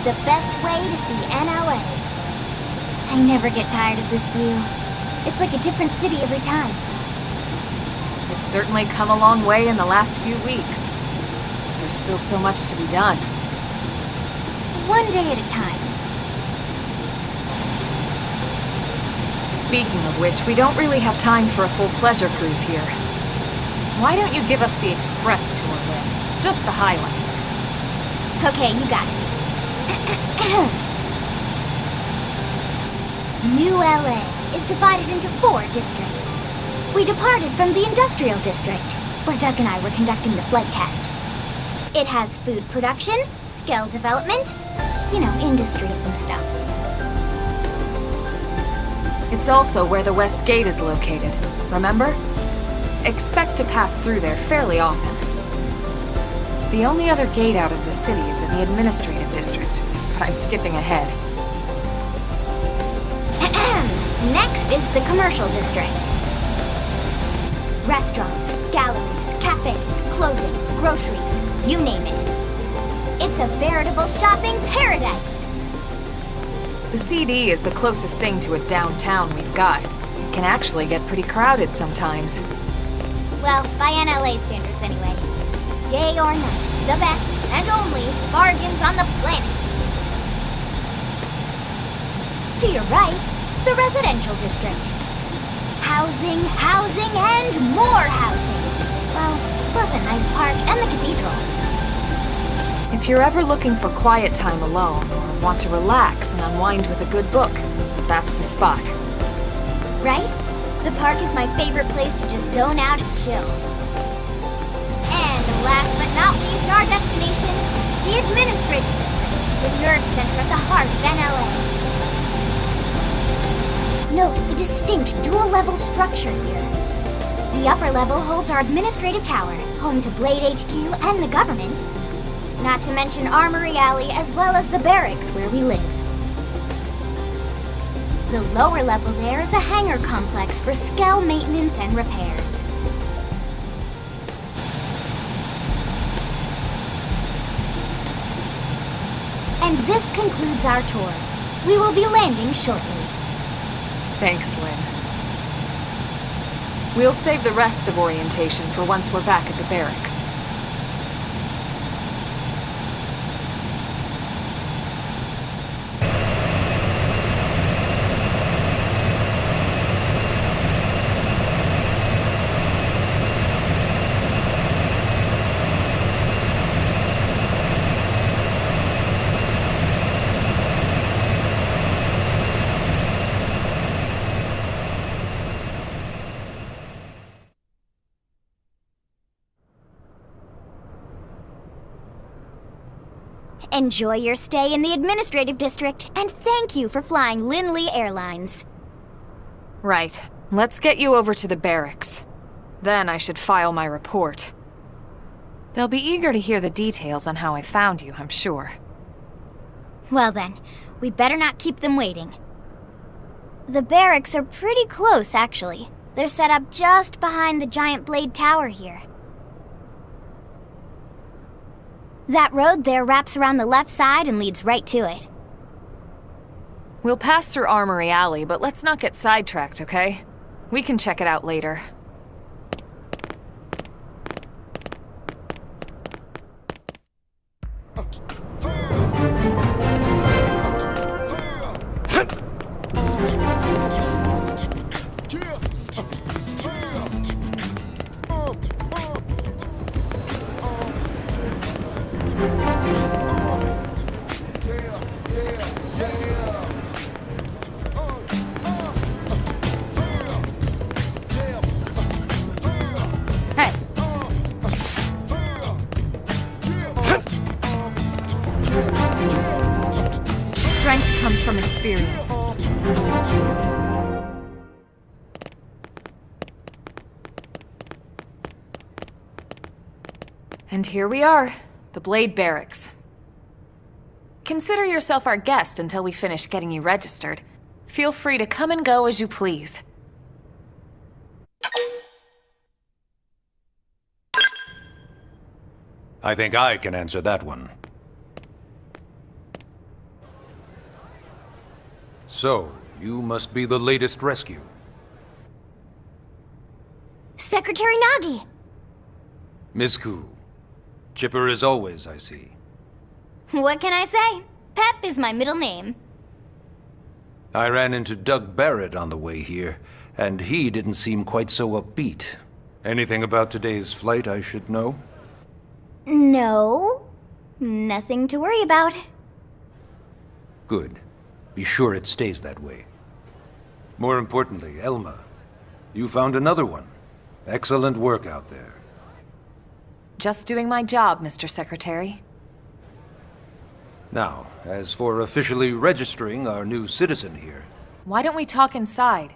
The best way to see NLA. I never get tired of this view. It's like a different city every time. It's certainly come a long way in the last few weeks. There's still so much to be done. One day at a time. Speaking of which, we don't really have time for a full pleasure cruise here. Why don't you give us the express tour then? Just the highlights. Okay, you got it. New LA is divided into 4 districts. We departed from the industrial district, where Doug and I were conducting the flight test. It has food production, skill development, you know, industries and stuff. It's also where the West Gate is located, remember? Expect to pass through there fairly often. The only other gate out of the city is in the administrative district, but I'm skipping ahead. Next is the commercial district. Restaurants, galleries, cafes, clothing, groceries, you name it. It's a veritable shopping paradise. The CD is the closest thing to a downtown we've got. It can actually get pretty crowded sometimes. Well, by NLA standards anyway. Day or night, the best and only bargains on the planet. To your right, the residential district. Housing, housing, and more housing. Well, plus a nice park and the cathedral. If you're ever looking for quiet time alone, or want to relax and unwind with a good book, that's the spot. Right? The park is my favorite place to just zone out and chill. And last but not least, our destination, the administrative district, the nerve center at the heart of NLA. Note the distinct dual-level structure here. The upper level holds our administrative tower, home to Blade HQ and the government. Not to mention Armory Alley, as well as the barracks where we live. The lower level there is a hangar complex for Skell maintenance and repairs. And this concludes our tour. We will be landing shortly. Thanks, Lynn. We'll save the rest of orientation for once we're back at the barracks. Enjoy your stay in the administrative district, and thank you for flying Linley Airlines. Right. Let's get you over to the barracks. Then I should file my report. They'll be eager to hear the details on how I found you, I'm sure. Well then, we better not keep them waiting. The barracks are pretty close, actually. They're set up just behind the giant blade tower here. That road there wraps around the left side and leads right to it. We'll pass through Armory Alley, but let's not get sidetracked, okay? We can check it out later. Strength comes from experience. And here we are, the Blade Barracks. Consider yourself our guest until we finish getting you registered. Feel free to come and go as you please. I think I can answer that one. So, you must be the latest rescue. Secretary Nagi! Ms. Koo. Chipper as always, I see. What can I say? Pep is my middle name. I ran into Doug Barrett on the way here, and he didn't seem quite so upbeat. Anything about today's flight I should know? No. Nothing to worry about. Good. Be sure it stays that way. More importantly, Elma, you found another one. Excellent work out there. Just doing my job, Mr. Secretary. Now, as for officially registering our new citizen here... Why don't we talk inside?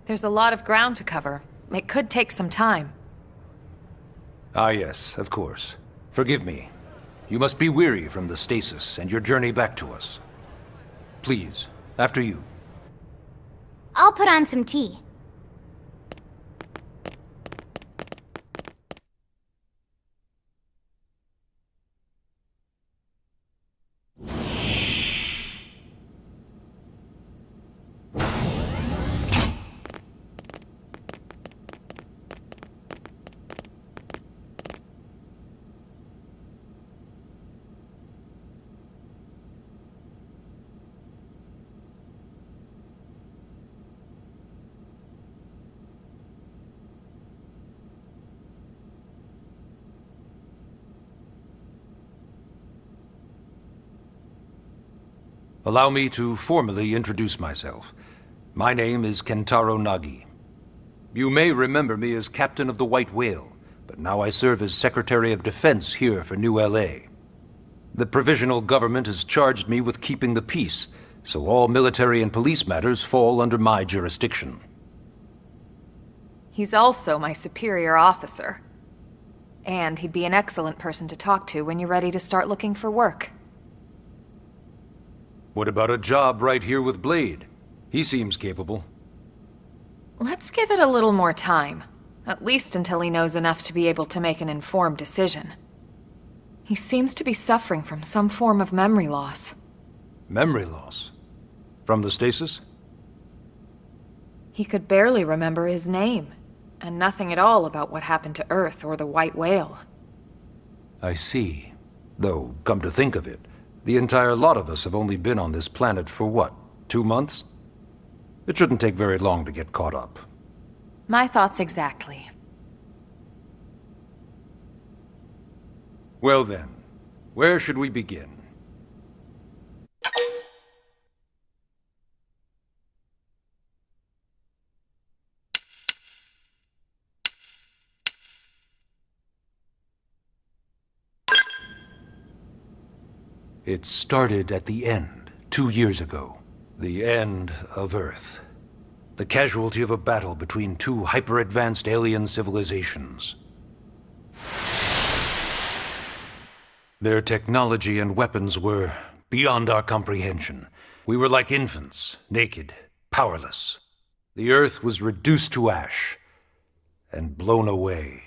There's a lot of ground to cover. It could take some time. Ah yes, of course. Forgive me. You must be weary from the stasis and your journey back to us. Please, after you. I'll put on some tea. Allow me to formally introduce myself. My name is Kentaro Nagi. You may remember me as Captain of the White Whale, but now I serve as Secretary of Defense here for New LA. The provisional government has charged me with keeping the peace, so all military and police matters fall under my jurisdiction. He's also my superior officer. And he'd be an excellent person to talk to when you're ready to start looking for work. What about a job right here with Blade? He seems capable. Let's give it a little more time. At least until he knows enough to be able to make an informed decision. He seems to be suffering from some form of memory loss. Memory loss? From the stasis? He could barely remember his name, and nothing at all about what happened to Earth or the White Whale. I see. Though, come to think of it, the entire lot of us have only been on this planet for what, 2 months? It shouldn't take very long to get caught up. My thoughts exactly. Well then, where should we begin? It started at the end, 2 years ago. The end of Earth. The casualty of a battle between two hyper-advanced alien civilizations. Their technology and weapons were beyond our comprehension. We were like infants, naked, powerless. The Earth was reduced to ash and blown away.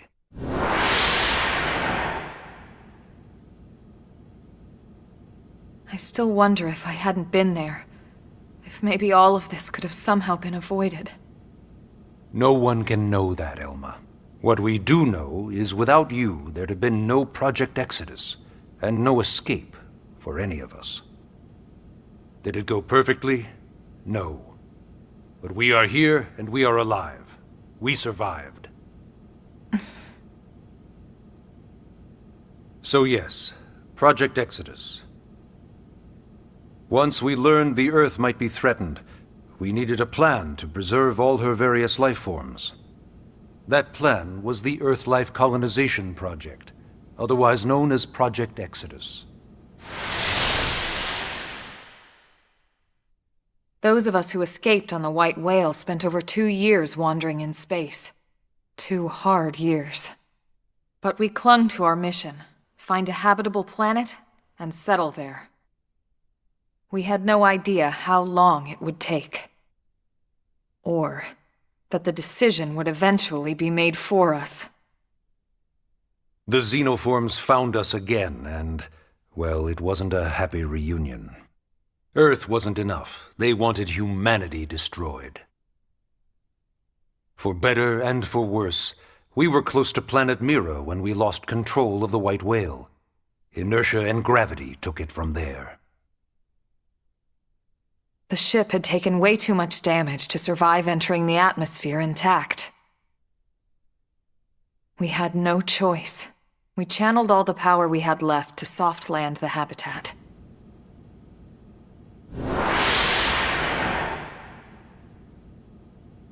I still wonder if I hadn't been there, if maybe all of this could have somehow been avoided. No one can know that, Elma. What we do know is without you, there'd have been no Project Exodus, and no escape for any of us. Did it go perfectly? No. But we are here, and we are alive. We survived. So yes, Project Exodus. Once we learned the Earth might be threatened, we needed a plan to preserve all her various life forms. That plan was the Earth Life Colonization Project, otherwise known as Project Exodus. Those of us who escaped on the White Whale spent over 2 years wandering in space. 2 hard years. But we clung to our mission, find a habitable planet, and settle there. We had no idea how long it would take. Or that the decision would eventually be made for us. The xenoforms found us again, and, well, it wasn't a happy reunion. Earth wasn't enough. They wanted humanity destroyed. For better and for worse, we were close to planet Mira when we lost control of the White Whale. Inertia and gravity took it from there. The ship had taken way too much damage to survive entering the atmosphere intact. We had no choice. We channeled all the power we had left to soft land the habitat.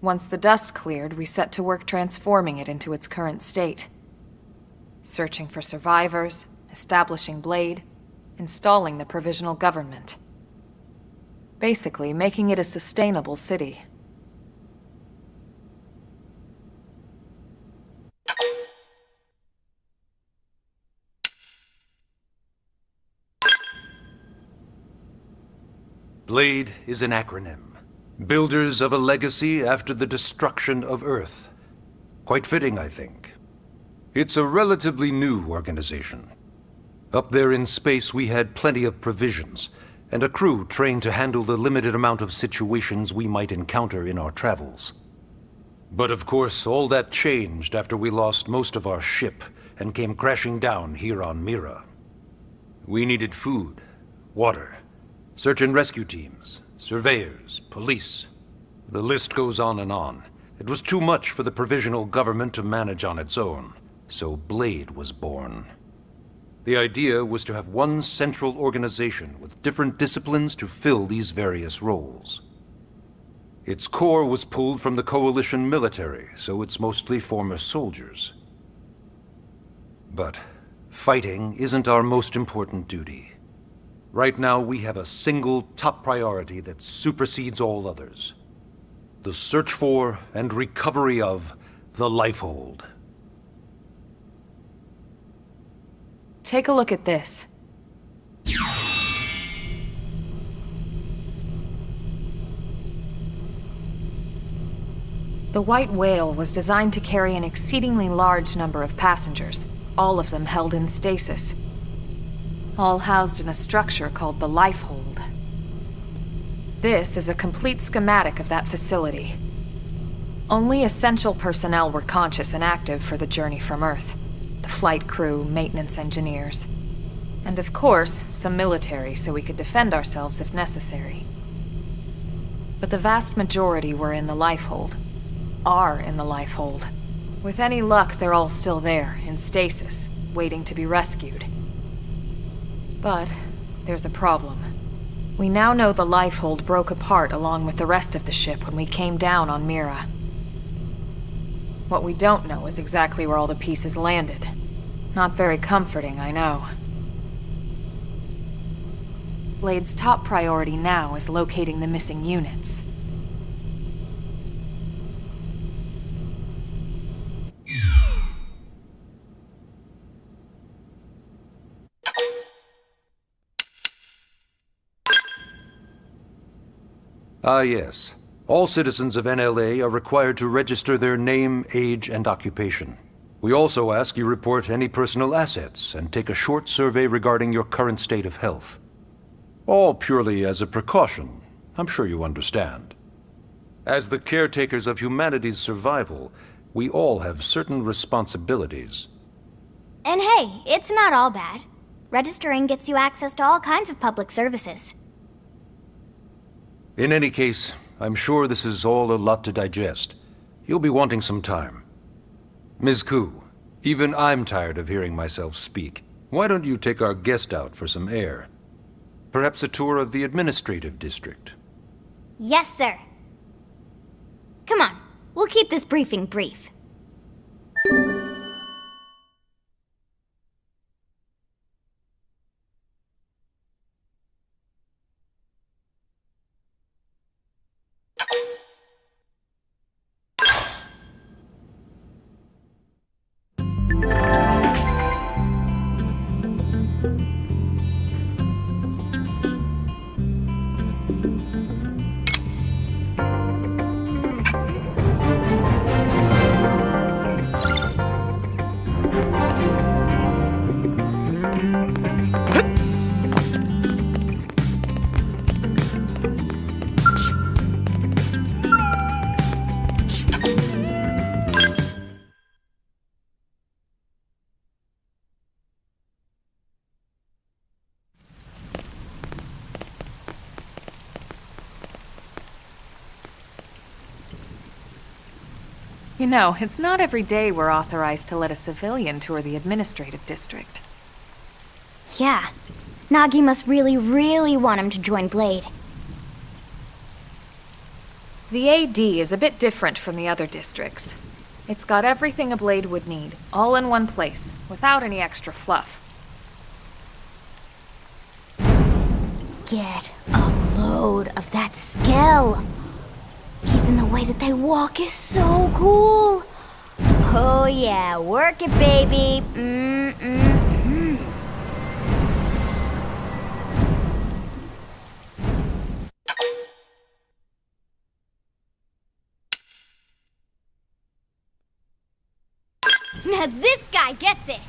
Once the dust cleared, we set to work transforming it into its current state. Searching for survivors, establishing Blade, installing the provisional government. Basically, making it a sustainable city. Blade is an acronym. Builders of a legacy after the destruction of Earth. Quite fitting, I think. It's a relatively new organization. Up there in space, we had plenty of provisions, and a crew trained to handle the limited amount of situations we might encounter in our travels. But of course, all that changed after we lost most of our ship and came crashing down here on Mira. We needed food, water, search and rescue teams, surveyors, police. The list goes on and on. It was too much for the provisional government to manage on its own, so Blade was born. The idea was to have one central organization with different disciplines to fill these various roles. Its core was pulled from the Coalition military, so it's mostly former soldiers. But fighting isn't our most important duty. Right now, we have a single top priority that supersedes all others. The search for and recovery of the Lifehold. Take a look at this. The White Whale was designed to carry an exceedingly large number of passengers, all of them held in stasis. All housed in a structure called the Lifehold. This is a complete schematic of that facility. Only essential personnel were conscious and active for the journey from Earth. The flight crew, maintenance engineers. And of course, some military so we could defend ourselves if necessary. But the vast majority were in the Lifehold. Are in the Lifehold. With any luck, they're all still there, in stasis, waiting to be rescued. But there's a problem. We now know the Lifehold broke apart along with the rest of the ship when we came down on Mira. What we don't know is exactly where all the pieces landed. Not very comforting, I know. Blade's top priority now is locating the missing units. Ah, yes. All citizens of NLA are required to register their name, age, and occupation. We also ask you report any personal assets and take a short survey regarding your current state of health. All purely as a precaution. I'm sure you understand. As the caretakers of humanity's survival, we all have certain responsibilities. And hey, it's not all bad. Registering gets you access to all kinds of public services. In any case, I'm sure this is all a lot to digest. You'll be wanting some time. Ms. Koo, even I'm tired of hearing myself speak. Why don't you take our guest out for some air? Perhaps a tour of the administrative district. Yes, sir. Come on, we'll keep this briefing brief. You know, it's not every day we're authorized to let a civilian tour the administrative district. Yeah, Nagi must really, really want him to join Blade. The AD is a bit different from the other districts. It's got everything a Blade would need, all in one place, without any extra fluff. Get a load of that scale. Even the way that they walk is so cool. Oh yeah, work it, baby. Now this guy gets it.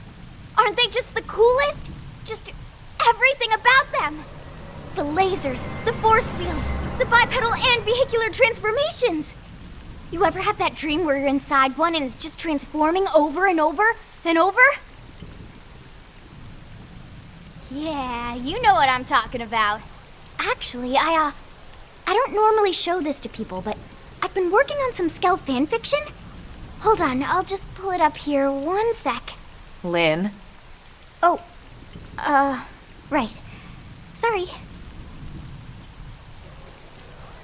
Aren't they just the coolest? Just everything about them. The lasers, the force fields, the bipedal and vehicular transformations. You ever have that dream where you're inside one and it's just transforming over and over and over? Yeah, you know what I'm talking about. Actually, I don't normally show this to people, but I've been working on some Skell fanfiction. Hold on, I'll just pull it up here 1 sec. Lynn? Oh, right. Sorry.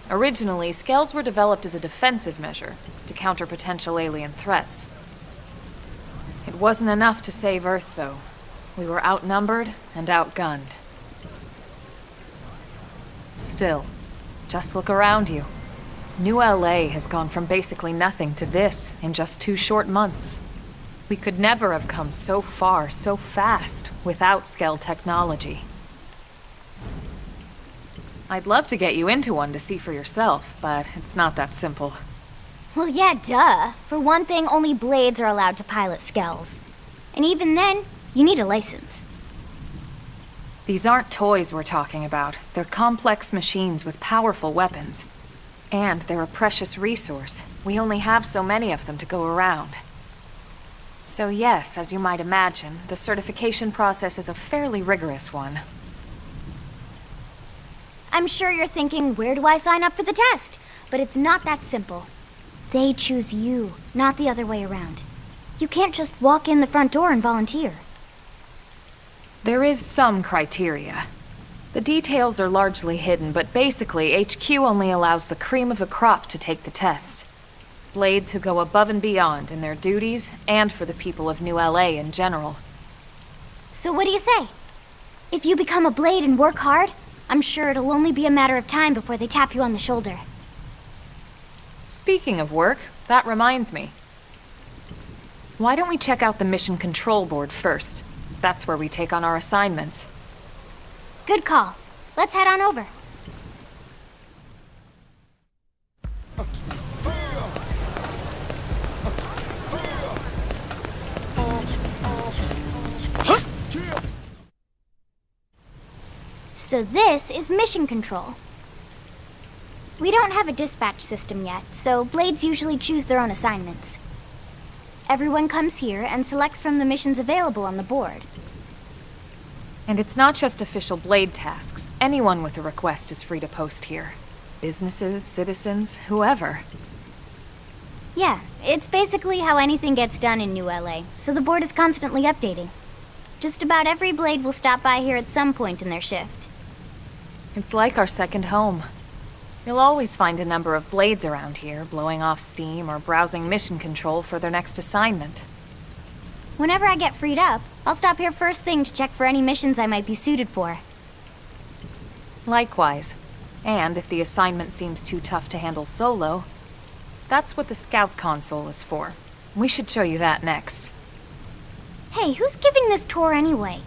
Originally, scales were developed as a defensive measure to counter potential alien threats. It wasn't enough to save Earth, though. We were outnumbered and outgunned. Still, just look around you. New LA has gone from basically nothing to this in just 2 short months. We could never have come so far so fast without Skell technology. I'd love to get you into one to see for yourself, but it's not that simple. Well, yeah, duh. For one thing, only Blades are allowed to pilot Skells. And even then, you need a license. These aren't toys we're talking about. They're complex machines with powerful weapons. And they're a precious resource. We only have so many of them to go around. So yes, as you might imagine, the certification process is a fairly rigorous one. I'm sure you're thinking, where do I sign up for the test? But it's not that simple. They choose you, not the other way around. You can't just walk in the front door and volunteer. There is some criteria. The details are largely hidden, but basically, HQ only allows the cream of the crop to take the test. Blades who go above and beyond in their duties, and for the people of New LA in general. So what do you say? If you become a Blade and work hard, I'm sure it'll only be a matter of time before they tap you on the shoulder. Speaking of work, that reminds me. Why don't we check out the Mission Control Board first? That's where we take on our assignments. Good call. Let's head on over. So this is mission control. We don't have a dispatch system yet, so Blades usually choose their own assignments. Everyone comes here and selects from the missions available on the board. And it's not just official Blade tasks. Anyone with a request is free to post here. Businesses, citizens, whoever. Yeah, it's basically how anything gets done in New LA, so the board is constantly updating. Just about every Blade will stop by here at some point in their shift. It's like our second home. You'll always find a number of Blades around here, blowing off steam or browsing mission control for their next assignment. Whenever I get freed up, I'll stop here first thing to check for any missions I might be suited for. Likewise. And if the assignment seems too tough to handle solo, that's what the Scout Console is for. We should show you that next. Hey, who's giving this tour anyway?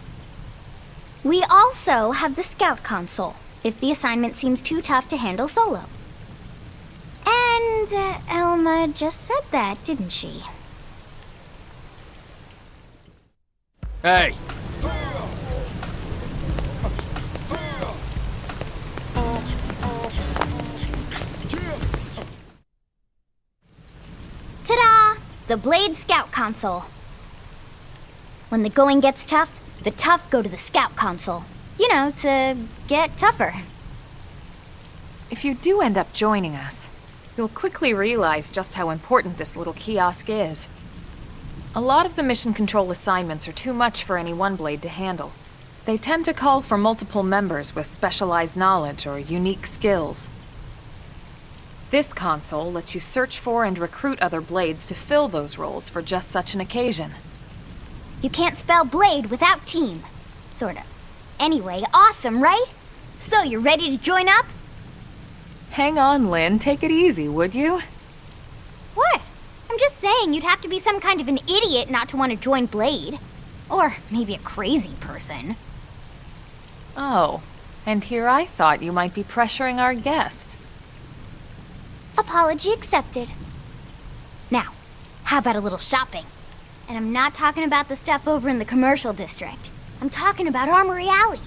We also have the Scout Console, if the assignment seems too tough to handle solo. And Elma just said that, didn't she? Hey! Ta-da! The Blade Scout Console. When the going gets tough, the tough go to the Scout Console. You know, to get tougher. If you do end up joining us, you'll quickly realize just how important this little kiosk is. A lot of the mission control assignments are too much for any one Blade to handle. They tend to call for multiple members with specialized knowledge or unique skills. This console lets you search for and recruit other Blades to fill those roles for just such an occasion. You can't spell Blade without team. Sorta. Anyway, awesome, right? So, you ready to join up? Hang on, Lynn. Take it easy, would you? What? I'm just saying you'd have to be some kind of an idiot not to want to join Blade. Or maybe a crazy person. Oh, and here I thought you might be pressuring our guest. Apology accepted. Now, how about a little shopping? And I'm not talking about the stuff over in the commercial district. I'm talking about Armory Alley.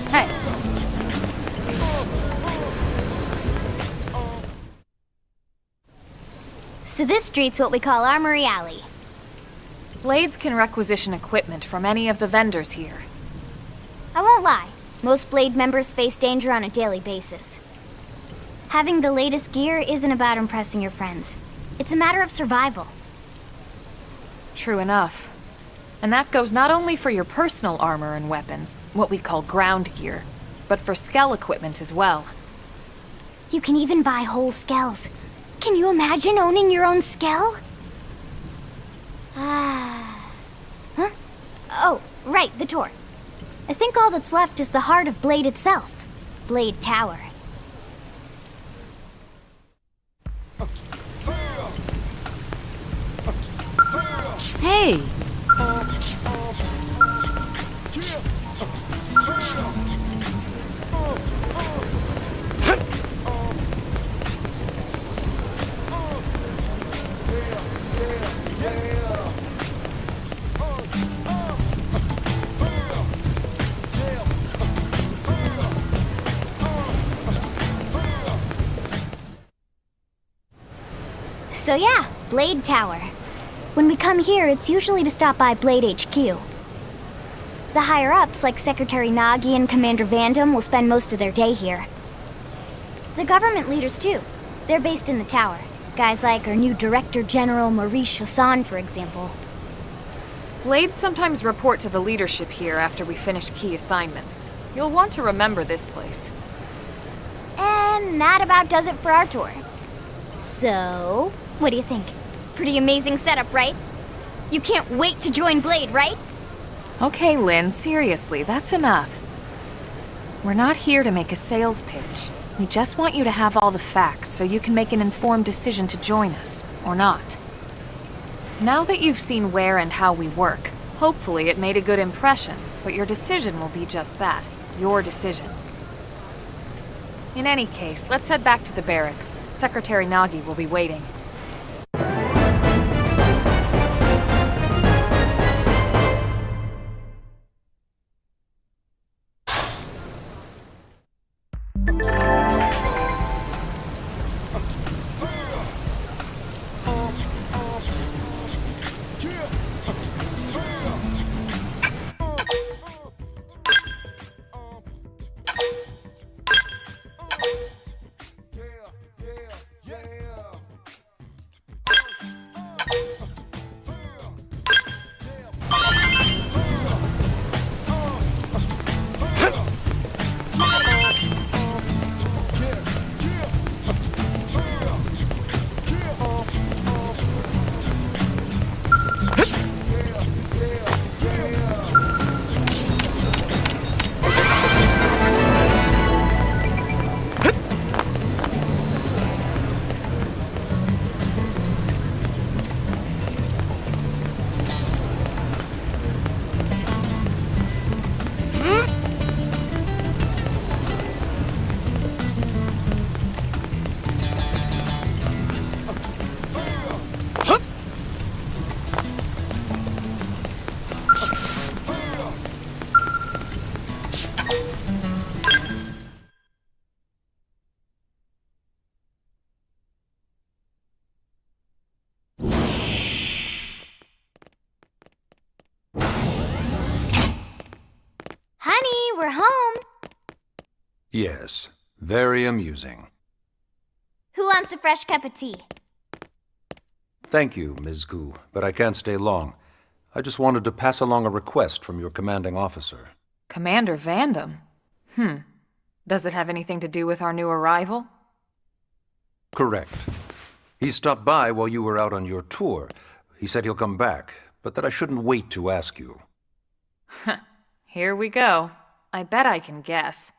Hey. So this street's what we call Armory Alley. Blades can requisition equipment from any of the vendors here. I won't lie, most Blade members face danger on a daily basis. Having the latest gear isn't about impressing your friends. It's a matter of survival. True enough. And that goes not only for your personal armor and weapons, what we call ground gear, but for skell equipment as well. You can even buy whole skells. Can you imagine owning your own skell? Huh? Oh, right, the tour. I think all that's left is the heart of Blade itself. Blade Tower. Hey! So yeah, Blade Tower. When we come here, it's usually to stop by Blade HQ. The higher-ups, like Secretary Nagi and Commander Vandam, will spend most of their day here. The government leaders, too. They're based in the tower. Guys like our new Director General Maurice Chassan, for example. Blades sometimes report to the leadership here after we finish key assignments. You'll want to remember this place. And that about does it for our tour. So, what do you think? Pretty amazing setup, right? You can't wait to join Blade, right? Okay, Lynn, seriously, that's enough. We're not here to make a sales pitch. We just want you to have all the facts so you can make an informed decision to join us, or not. Now that you've seen where and how we work, hopefully it made a good impression, but your decision will be just that, your decision. In any case, let's head back to the barracks. Secretary Nagi will be waiting. Honey, we're home. Yes, very amusing. Who wants a fresh cup of tea? Thank you, Ms. Gu, but I can't stay long. I just wanted to pass along a request from your commanding officer. Commander Vandam? Does it have anything to do with our new arrival? Correct. He stopped by while you were out on your tour. He said he'll come back, but that I shouldn't wait to ask you. Here we go. I bet I can guess.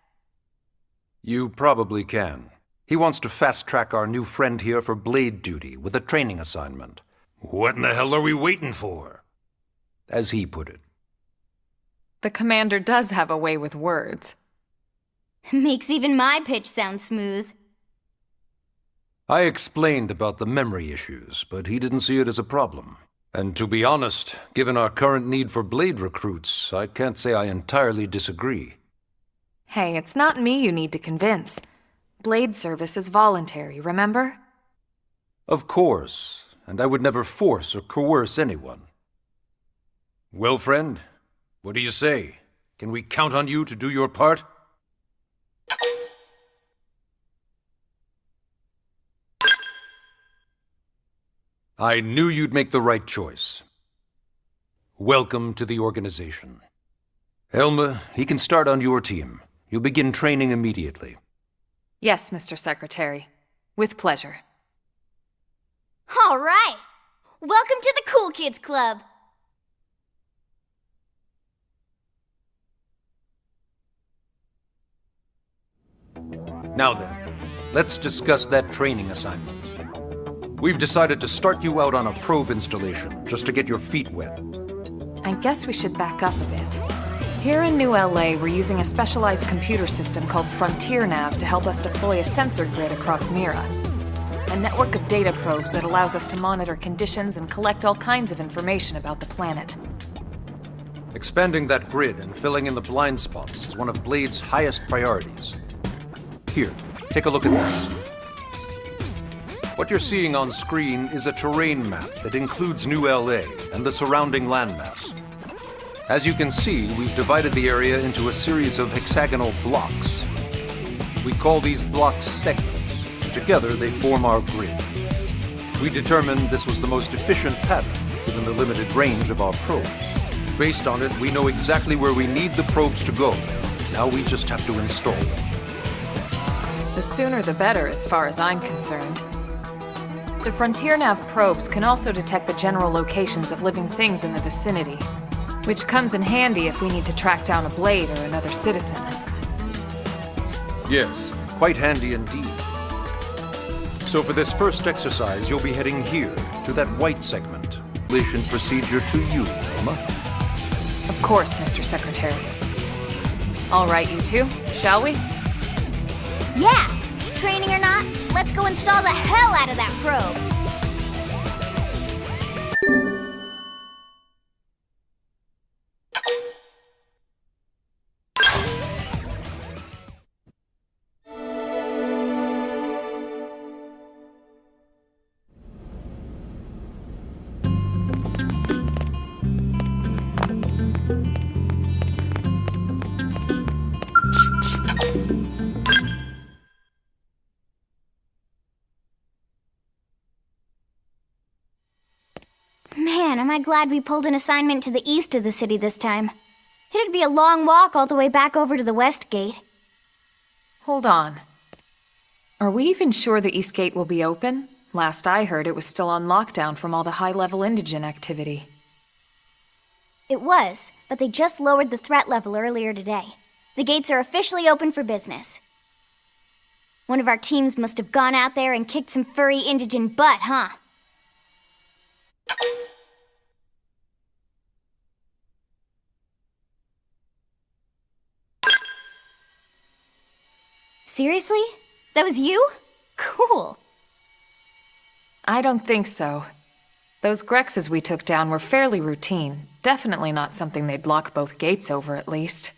You probably can. He wants to fast-track our new friend here for blade duty with a training assignment. What in the hell are we waiting for? As he put it. The commander does have a way with words. Makes even my pitch sound smooth. I explained about the memory issues, but he didn't see it as a problem. And to be honest, given our current need for blade recruits, I can't say I entirely disagree. Hey, it's not me you need to convince. Blade service is voluntary, remember? Of course, and I would never force or coerce anyone. Well, friend, what do you say? Can we count on you to do your part? I knew you'd make the right choice. Welcome to the organization. Elma, he can start on your team. You'll begin training immediately. Yes, Mr. Secretary. With pleasure. All right. Welcome to the Cool Kids Club. Now then, let's discuss that training assignment. We've decided to start you out on a probe installation, just to get your feet wet. I guess we should back up a bit. Here in New LA, we're using a specialized computer system called Frontier Nav to help us deploy a sensor grid across Mira. A network of data probes that allows us to monitor conditions and collect all kinds of information about the planet. Expanding that grid and filling in the blind spots is one of Blade's highest priorities. Here, take a look at this. What you're seeing on screen is a terrain map that includes New LA and the surrounding landmass. As you can see, we've divided the area into a series of hexagonal blocks. We call these blocks segments. Together, they form our grid. We determined this was the most efficient pattern, given the limited range of our probes. Based on it, we know exactly where we need the probes to go. Now we just have to install them. The sooner the better, as far as I'm concerned. The Frontier Nav probes can also detect the general locations of living things in the vicinity, which comes in handy if we need to track down a blade or another citizen. Yes, quite handy indeed. So for this first exercise, you'll be heading here, to that white segment. Installation procedure to you, Elma. Of course, Mr. Secretary. All right, you two, shall we? Yeah! Training or not, let's go install the hell out of that probe! Man, am I glad we pulled an assignment to the east of the city this time. It'd be a long walk all the way back over to the west gate. Hold on. Are we even sure the East Gate will be open? Last I heard, it was still on lockdown from all the high-level indigen activity. It was, but they just lowered the threat level earlier today. The gates are officially open for business. One of our teams must have gone out there and kicked some furry indigen butt, huh? Seriously? That was you? Cool. I don't think so. Those Grexes we took down were fairly routine. Definitely not something they'd lock both gates over, at least.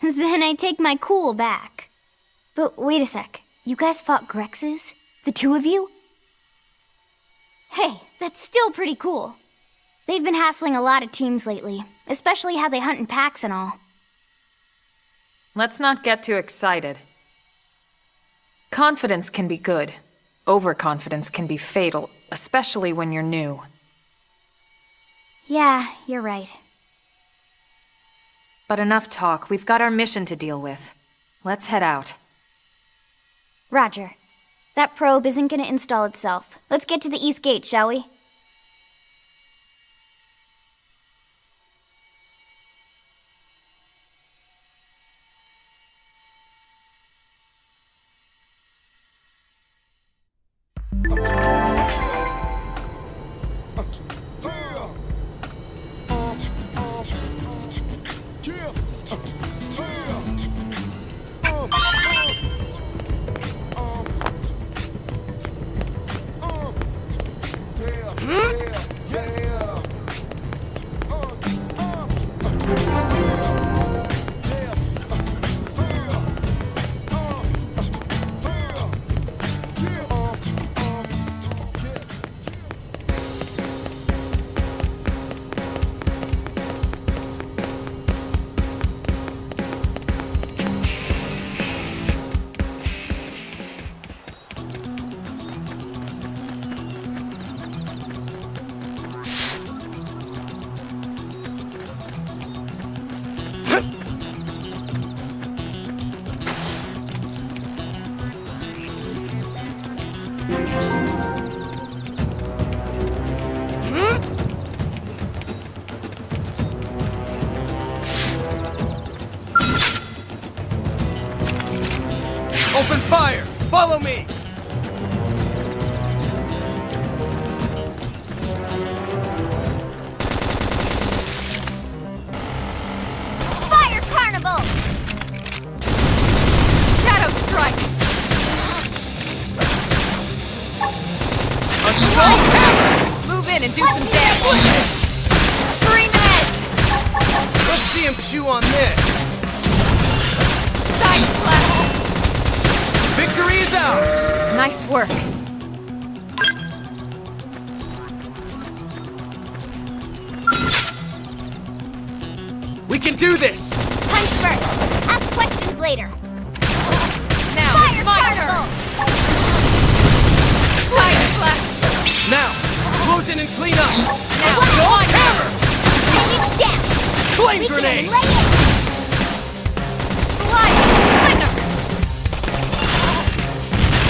Then I take my cool back. But wait a sec. You guys fought Grexes? The two of you? Hey, that's still pretty cool. They've been hassling a lot of teams lately, especially how they hunt in packs and all. Let's not get too excited. Confidence can be good. Overconfidence can be fatal, especially when you're new. Yeah, you're right. But enough talk. We've got our mission to deal with. Let's head out. Roger. That probe isn't gonna install itself. Let's get to the East Gate, shall we? Open fire! Follow me! Fire Carnival! Shadow Strike! Assault hammer! Move in and do some damage! Scream Edge! Let's see him chew on this! Side Slash! Victory is ours! Nice work. We can do this! Punch first. Ask questions later. Now, Fire it's my Carnival! turn! Side Slash! Now, close in and clean up! Now, Assault one hammer! Finish down! Flame We can grenade! lay it! Slide Slinger!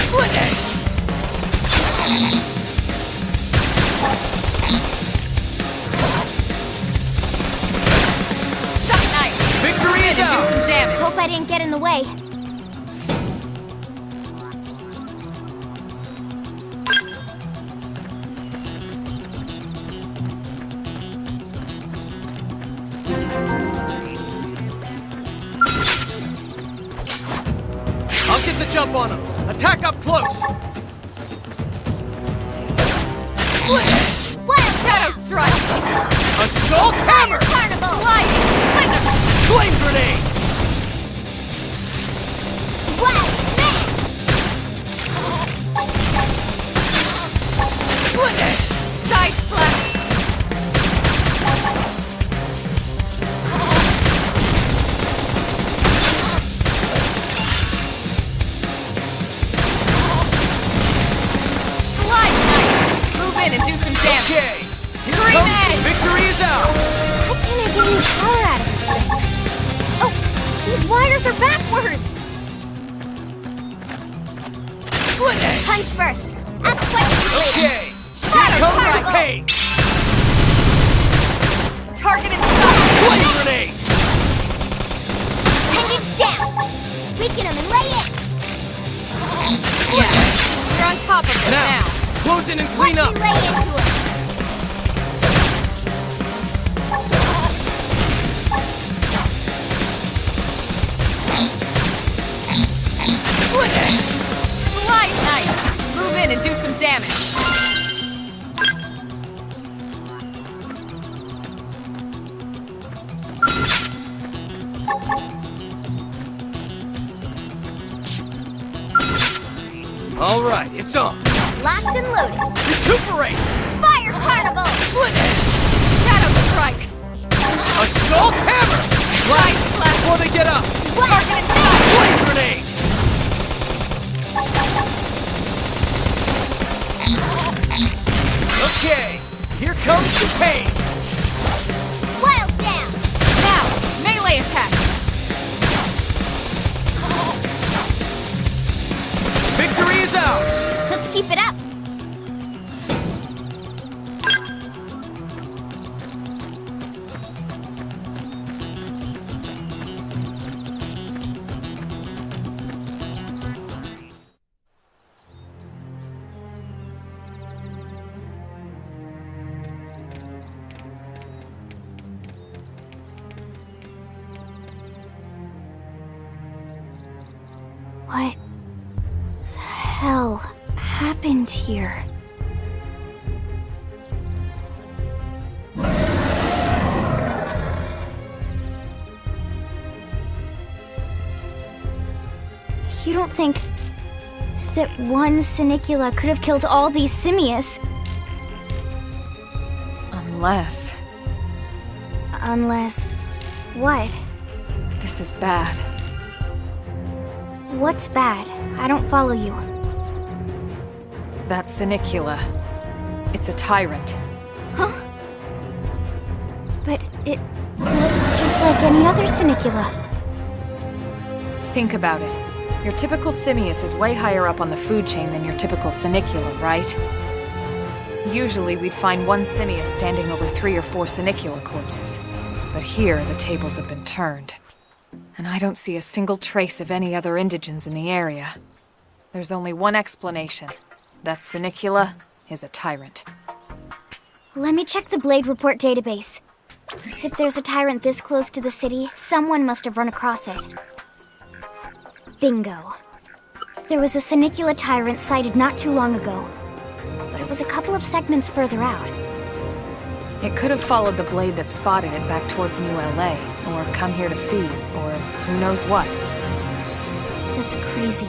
Split edge! So nice! Victory is And do ours! some damage. Hope I didn't get in the way. the jump on him! Attack up close! Flinch! Wild Shadow Strike! Assault Hammer! Carnival! Sliding! Splinter! Flame Grenade! Wild Smash! Flinch! Side Slash! Slide Knife! Move in and do some damage! Okay! Here Scream comes Edge! the victory is ours! Why can't I get any power out of this thing? Oh, these wires are backwards! Flinch! Punch first. Ask questions later. Okay! Shadow Here comes the Carnival! pain! Target inside! Flame Grenade! Appendage down. Weaken them and lay it. Yeah, you're on top of it Now, now. close in and Watch clean me up! lay into him. Flinch! Slide Knife! Move in and do some damage! All right, it's on. Locked and loaded. Recuperate! Fire Carnival. Flinch! Shadow Strike! Assault Hammer! Side Slash! Before they get up! Target inside! Flame Grenade! Okay, here comes the pain! Wild down. Now, melee attacks! Victory is ours! Let's keep it up. What the hell happened here? You don't think that one Sinicula could have killed all these simius? Unless... Unless... what? this is bad. What's bad? I don't follow you. That Sinicula. It's a Tyrant. Huh? But it looks just like any other Sinicula. Think about it. Your typical Simius is way higher up on the food chain than your typical Sinicula, right? Usually we'd find one Simius standing over 3 or 4 Sinicula corpses. But here, the tables have been turned. And I don't see a single trace of any other indigents in the area. There's only one explanation. That Sinicula is a Tyrant. Let me check the Blade Report database. If there's a Tyrant this close to the city, someone must have run across it. Bingo. There was a Sinicula Tyrant sighted not too long ago, but it was a couple of segments further out. It could have followed the blade that spotted it back towards New LA, or come here to feed, or who knows what. That's crazy.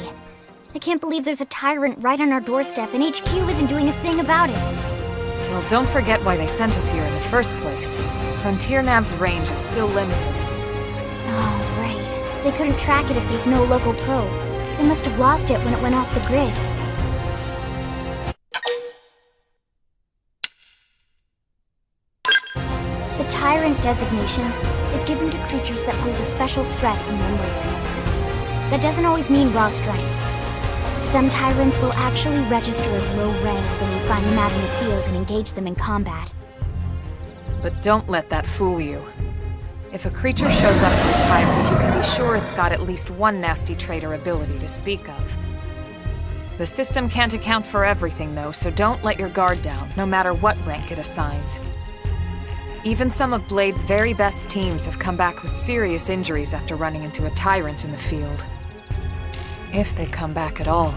I can't believe there's a Tyrant right on our doorstep and HQ isn't doing a thing about it. Well, don't forget why they sent us here in the first place. Frontier Nav's range is still limited. Oh, right. They couldn't track it if there's no local probe. They must have lost it when it went off the grid. The Tyrant designation is given to creatures that pose a special threat in one way or another. That doesn't always mean raw strength. Some Tyrants will actually register as low rank when you find them out in the field and engage them in combat. But don't let that fool you. If a creature shows up as a Tyrant, you can be sure it's got at least one nasty trait or ability to speak of. The system can't account for everything, though, so don't let your guard down, no matter what rank it assigns. Even some of Blade's very best teams have come back with serious injuries after running into a Tyrant in the field. If they come back at all.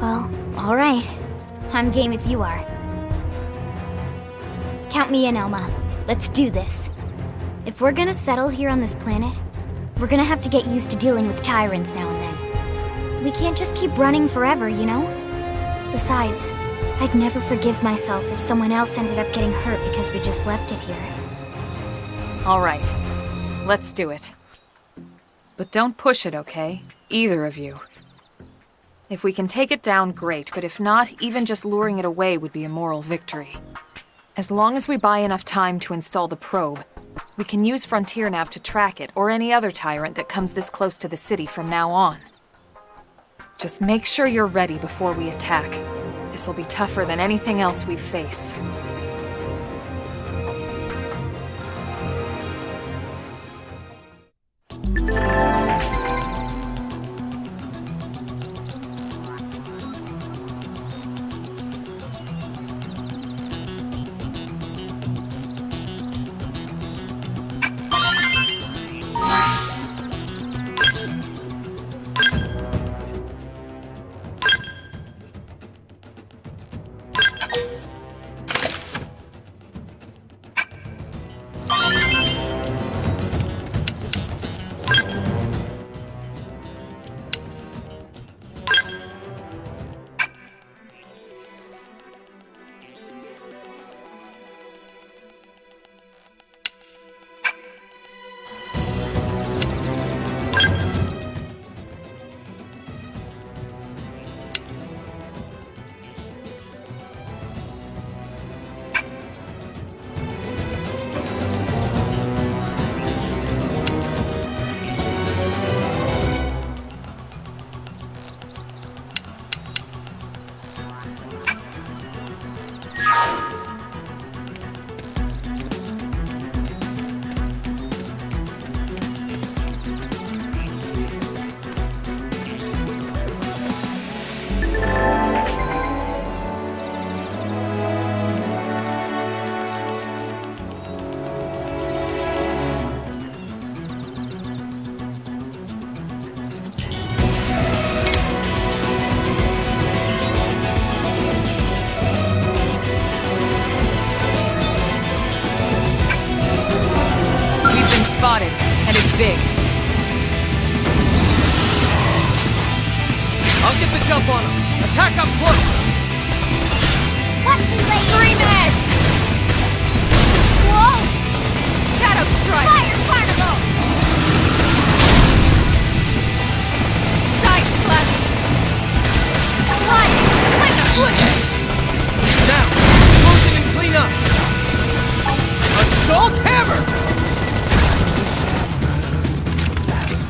Well, alright. I'm game if you are. Count me in, Elma. Let's do this. If we're gonna settle here on this planet, we're gonna have to get used to dealing with Tyrants now and then. We can't just keep running forever, you know? Besides, I'd never forgive myself if someone else ended up getting hurt because we just left it here. All right. Let's do it. But don't push it, okay? Either of you. If we can take it down, great, but if not, even just luring it away would be a moral victory. As long as we buy enough time to install the probe, we can use Frontier Nav to track it, or any other Tyrant that comes this close to the city from now on. Just make sure you're ready before we attack. This will be tougher than anything else we've faced. Spotted, and it's big. I'll get the jump on him. Attack up close. Watch me, lady! Scream edge! Whoa! Shadow strike! Fire carnival! Side slash! Slide! Slit edge. Now, close it and clean up. Assault hammer!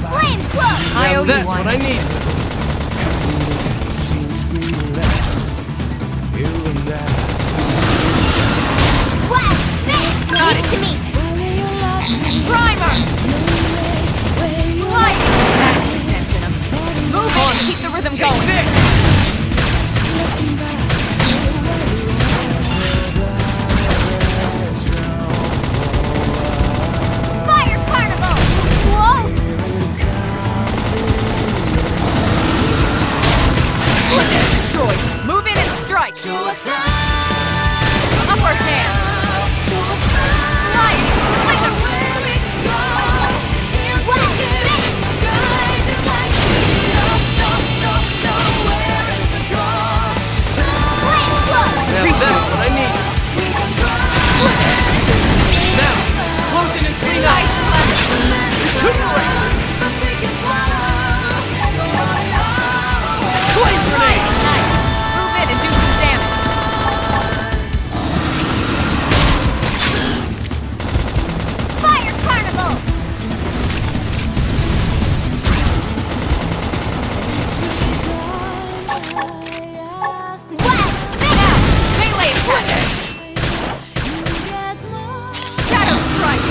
Flame cloak! I Now owe you that's one. what I need. Wow! Spin! Got Leave it. to me! Primer! Slide! That's a dent in him. Move on, keep the rhythm Take going. this. Fire carnival! Whoa! Split it, destroyed. Move in and strike. Upper hand. Slide. Now that's what I need. Split edge. Now, close it and clean up. Recuperate. Flame grenade. Nice. Move in and do some damage. Fire carnival! Wow! Spin! Melee attack. Shadow strike.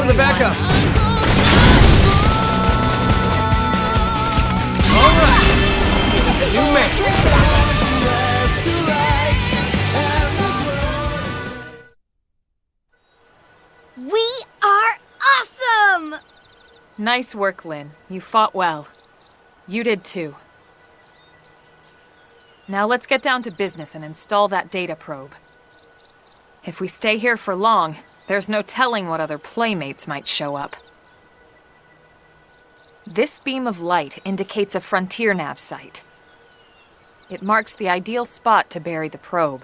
the backup! Alright! New man! We are awesome! Nice work, Lynn. You fought well. You did too. Now let's get down to business and install that data probe. If we stay here for long, there's no telling what other playmates might show up. This beam of light indicates a frontier nav site. It marks the ideal spot to bury the probe.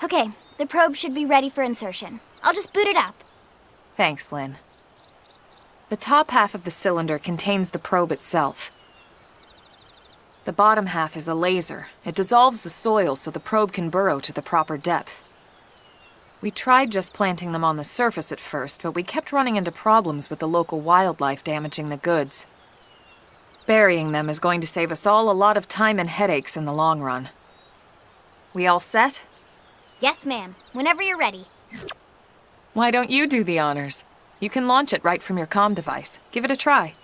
Okay, the probe should be ready for insertion. I'll just boot it up. Thanks, Lynn. The top half of the cylinder contains the probe itself. The bottom half is a laser. It dissolves the soil so the probe can burrow to the proper depth. We tried just planting them on the surface at first, but we kept running into problems with the local wildlife damaging the goods. Burying them is going to save us all a lot of time and headaches in the long run. We all set? Yes, ma'am. Whenever you're ready. Why don't you do the honors? You can launch it right from your comm device. Give it a try.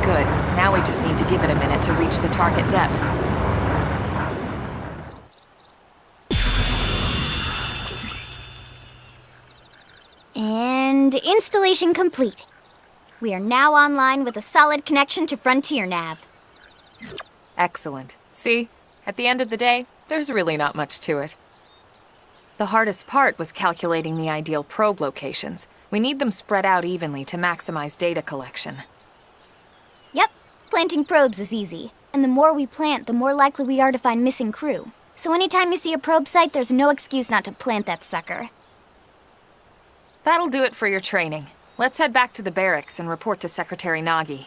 Good. Now we just need to give it a minute to reach the target depth. And installation complete. We are now online with a solid connection to Frontier Nav. Excellent. See? At the end of the day, there's really not much to it. The hardest part was calculating the ideal probe locations. We need them spread out evenly to maximize data collection. Yep, planting probes is easy. And the more we plant, the more likely we are to find missing crew. So anytime you see a probe site, there's no excuse not to plant that sucker. That'll do it for your training. Let's head back to the barracks and report to Secretary Nagi.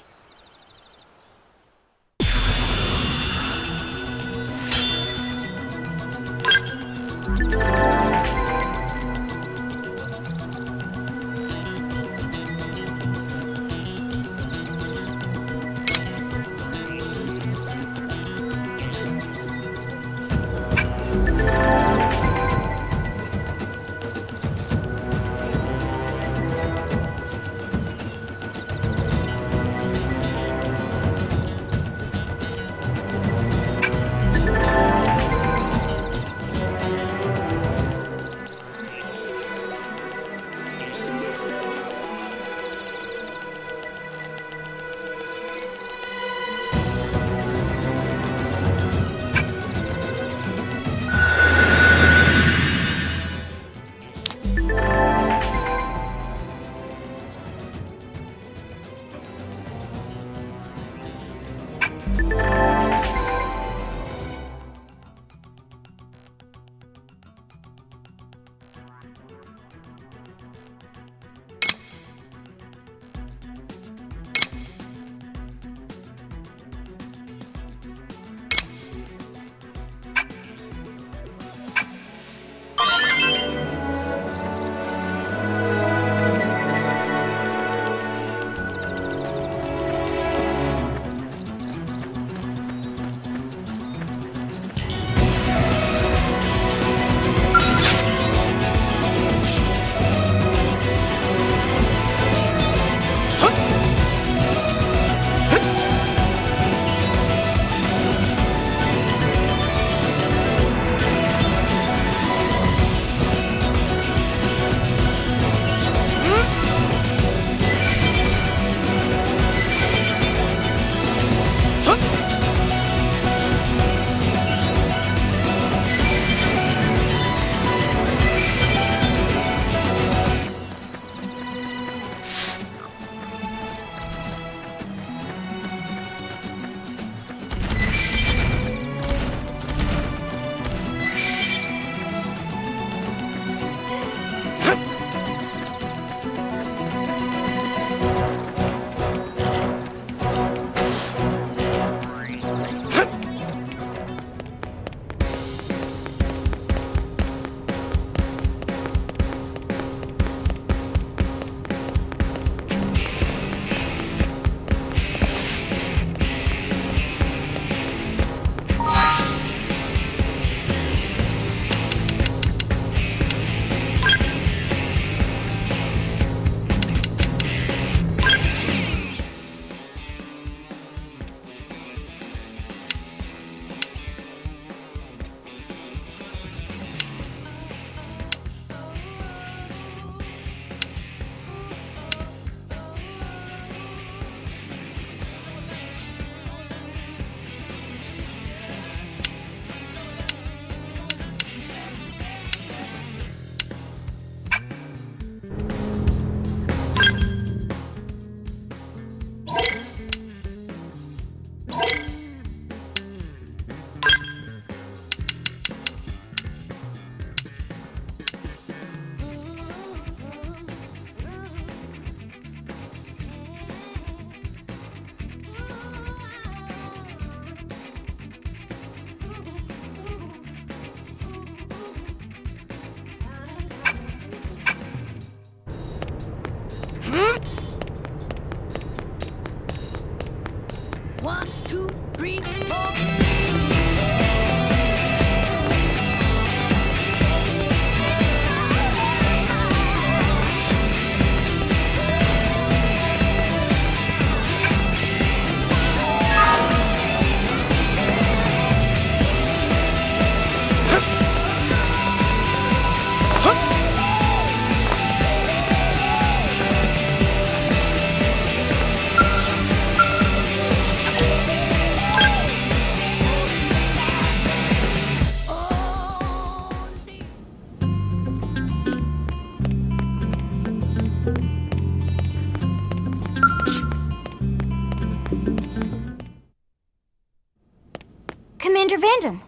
Commander Vandam.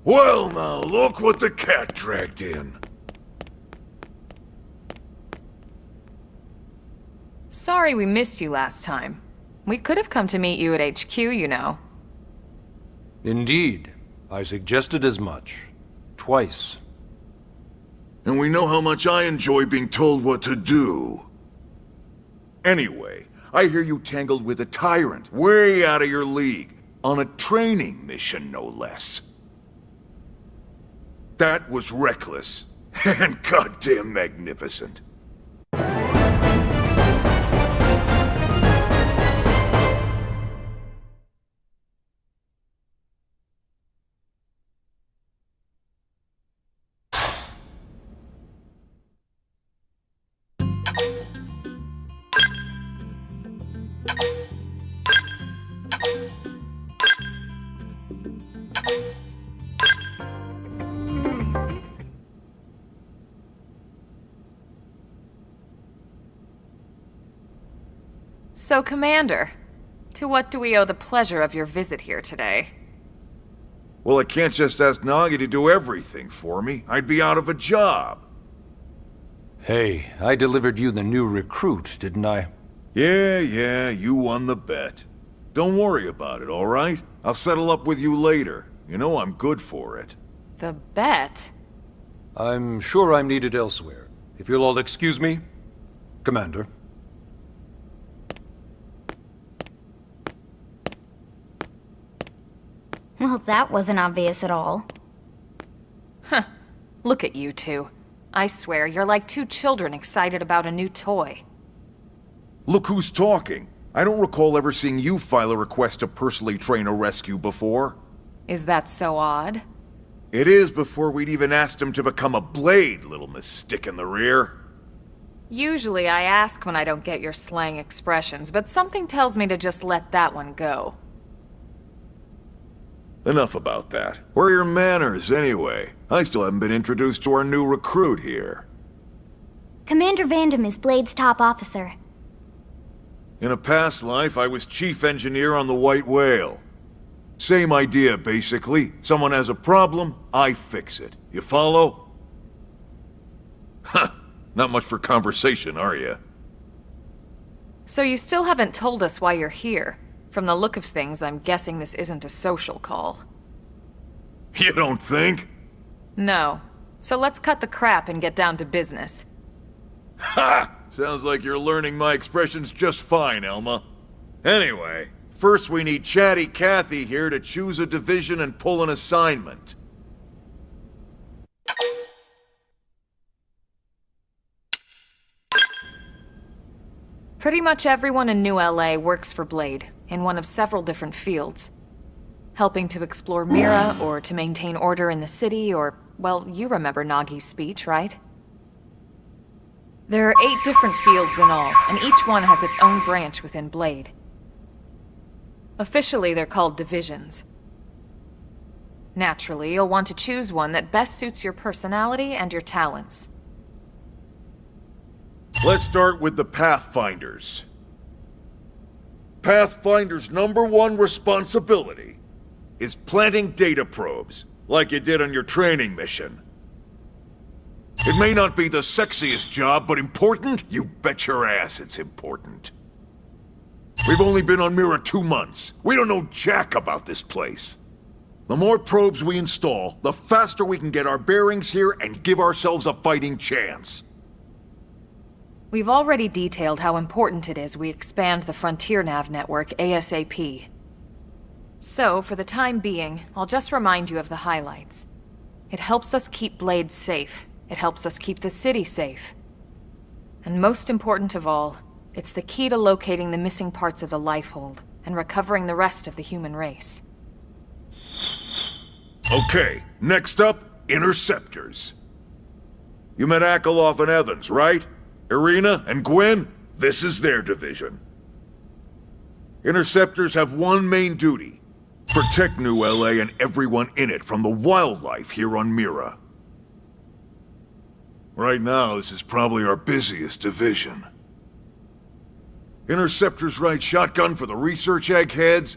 Well now, look what the cat dragged in. Sorry we missed you last time. We could have come to meet you at HQ, you know. Indeed. I suggested as much. Twice. And we know how much I enjoy being told what to do. Anyway, I hear you tangled with a Tyrant, way out of your league, on a training mission, no less. That was reckless, and goddamn magnificent. So, Commander, to what do we owe the pleasure of your visit here today? Well, I can't just ask Nagi to do everything for me. I'd be out of a job. Hey, I delivered you the new recruit, didn't I? Yeah, you won the bet. Don't worry about it, all right? I'll settle up with you later. You know I'm good for it. The bet? I'm sure I'm needed elsewhere. If you'll all excuse me, Commander. Well, that wasn't obvious at all. Huh. Look at you two. I swear, you're like two children excited about a new toy. Look who's talking. I don't recall ever seeing you file a request to personally train a rescue before. Is that so odd? It is before we'd even asked him to become a blade, little Miss Stick in the Rear. Usually I ask when I don't get your slang expressions, but something tells me to just let that one go. Enough about that. Where are your manners, anyway? I still haven't been introduced to our new recruit here. Commander Vandam is Blade's top officer. In a past life, I was chief engineer on the White Whale. Same idea, basically. Someone has a problem, I fix it. You follow? Huh. Not much for conversation, are you? So you still haven't told us why you're here. From the look of things, I'm guessing this isn't a social call. You don't think? No. So let's cut the crap and get down to business. Ha! Sounds like you're learning my expressions just fine, Elma. Anyway, first we need Chatty Cathy here to choose a division and pull an assignment. Pretty much everyone in New LA works for Blade, in one of several different fields. Helping to explore Mira, or to maintain order in the city, or, well, you remember Nagi's speech, right? There are 8 different fields in all, and each one has its own branch within Blade. Officially, they're called divisions. Naturally, you'll want to choose one that best suits your personality and your talents. Let's start with the Pathfinders. Pathfinder's #1 responsibility is planting data probes, like you did on your training mission. It may not be the sexiest job, but important? You bet your ass it's important. We've only been on Mira 2 months. We don't know jack about this place. The more probes we install, the faster we can get our bearings here and give ourselves a fighting chance. We've already detailed how important it is we expand the Frontier Nav network ASAP. So, for the time being, I'll just remind you of the highlights. It helps us keep Blade safe. It helps us keep the city safe. And most important of all, it's the key to locating the missing parts of the Lifehold and recovering the rest of the human race. Okay, next up, Interceptors. You met Akeloff and Evans, right? Irina and Gwen? This is their division. Interceptors have one main duty: protect New LA and everyone in it from the wildlife here on Mira. Right now, this is probably our busiest division. Interceptors ride shotgun for the research eggheads,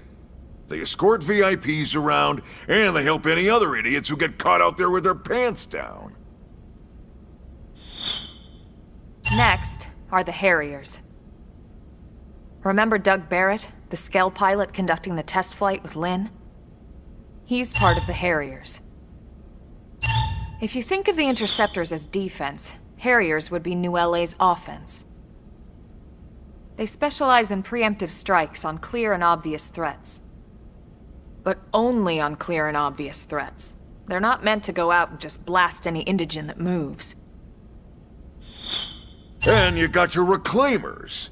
They escort VIPs around, and they help any other idiots who get caught out there with their pants down. Next are the Harriers. Remember Doug Barrett, the Skell pilot conducting the test flight with Lynn? He's part of the Harriers. If you think of the Interceptors as defense, Harriers would be New LA's offense. They specialize in preemptive strikes on clear and obvious threats. But only on clear and obvious threats. They're not meant to go out and just blast any indigen that moves. And you got your Reclaimers.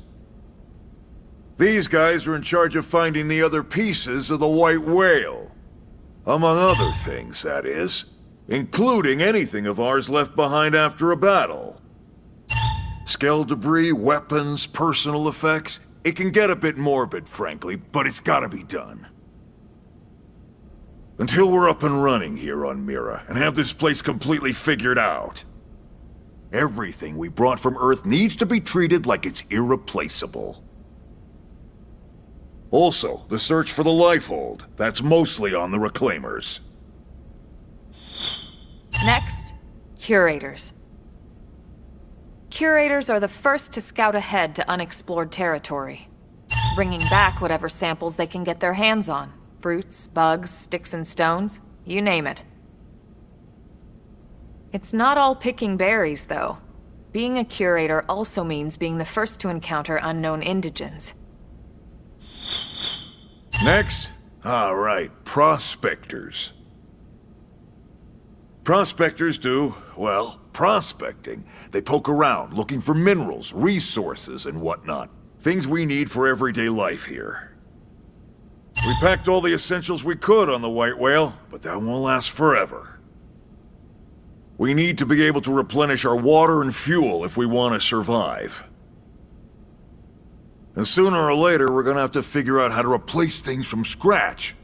These guys are in charge of finding the other pieces of the White Whale. Among other things, that is. Including anything of ours left behind after a battle. Skell debris, weapons, personal effects. It can get a bit morbid, frankly, but it's gotta be done. Until we're up and running here on Mira, and have this place completely figured out. Everything we brought from Earth needs to be treated like it's irreplaceable. Also, the search for the Lifehold. That's mostly on the Reclaimers. Next, Curators. Curators are the first to scout ahead to unexplored territory, bringing back whatever samples they can get their hands on. Fruits, bugs, sticks and stones, you name it. It's not all picking berries, though. Being a curator also means being the first to encounter unknown indigens. Next? All right, prospectors. Prospectors do, well, prospecting. They poke around, looking for minerals, resources, and whatnot. Things we need for everyday life here. We packed all the essentials we could on the White Whale, but that won't last forever. We need to be able to replenish our water and fuel if we want to survive. And sooner or later, we're gonna have to figure out how to replace things from scratch.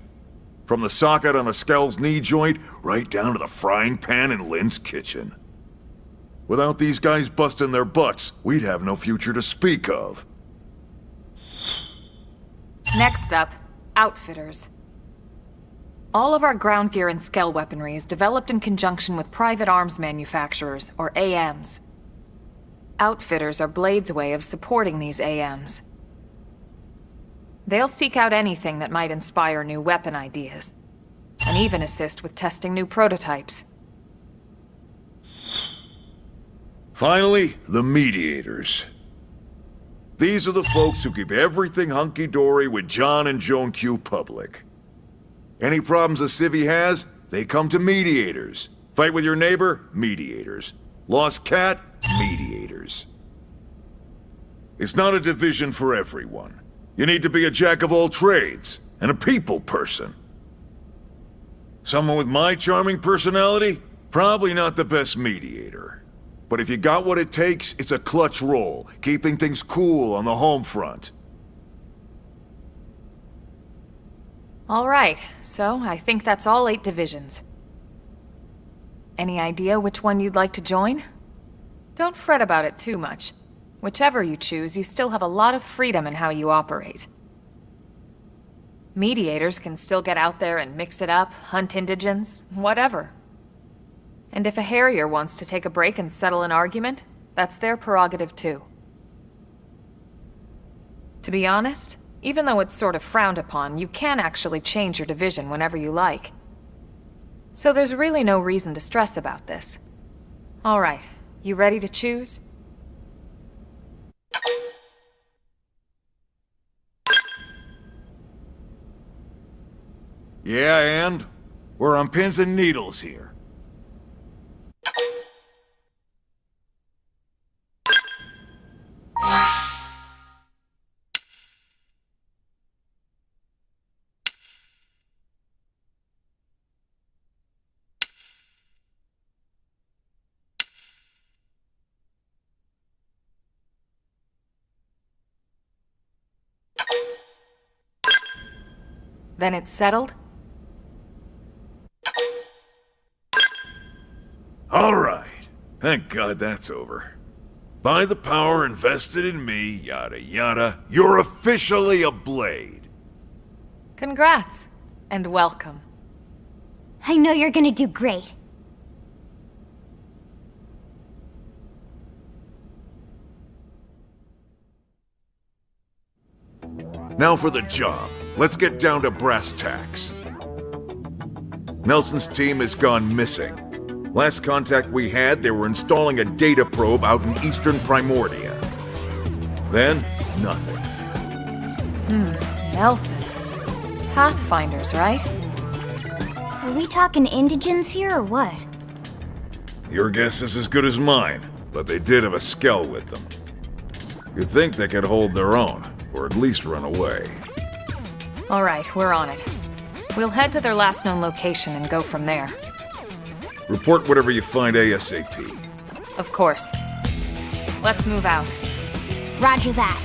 From the socket on a Skell's knee joint, right down to the frying pan in Lynn's kitchen. Without these guys busting their butts, we'd have no future to speak of. Next up, Outfitters. All of our ground gear and Skell weaponry is developed in conjunction with private arms manufacturers, or AMs. Outfitters are Blade's way of supporting these AMs. They'll seek out anything that might inspire new weapon ideas, and even assist with testing new prototypes. Finally, the Mediators. These are the folks who keep everything hunky-dory with John and Joan Q public. Any problems a civvy has, they come to Mediators. Fight with your neighbor? Mediators. Lost cat? Mediators. It's not a division for everyone. You need to be a jack of all trades, and a people person. Someone with my charming personality? Probably not the best mediator. But if you got what it takes, it's a clutch role, keeping things cool on the home front. All right, so I think that's all 8 divisions. Any idea which one you'd like to join? Don't fret about it too much. Whichever you choose, you still have a lot of freedom in how you operate. Mediators can still get out there and mix it up, hunt indigens, whatever. And if a Harrier wants to take a break and settle an argument, that's their prerogative too. To be honest, even though it's sort of frowned upon, you can actually change your division whenever you like. So there's really no reason to stress about this. All right, you ready to choose? Yeah, and? We're on pins and needles here. Then it's settled? All right. Thank God that's over. By the power invested in me, yada yada, you're officially a Blade. Congrats, and welcome. I know you're gonna do great. Now for the job. Let's get down to brass tacks. Nelson's team has gone missing. Last contact we had, they were installing a data probe out in eastern Primordia. Then, nothing. Nelson. Pathfinders, right? Are we talking indigents here or what? Your guess is as good as mine, but they did have a skell with them. You'd think they could hold their own, or at least run away. Alright, we're on it. We'll head to their last known location and go from there. Report whatever you find ASAP. Of course. Let's move out. Roger that.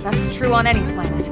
That's true on any planet.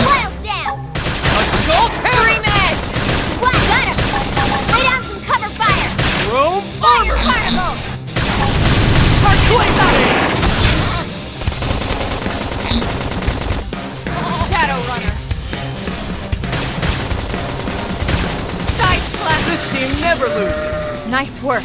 Wild down! Assault Scream hammer! edge! What? Got him! Lay down some cover fire! Chrome Fire armor! carnival! Shadow Runner. Side slash. This team never loses. Nice work.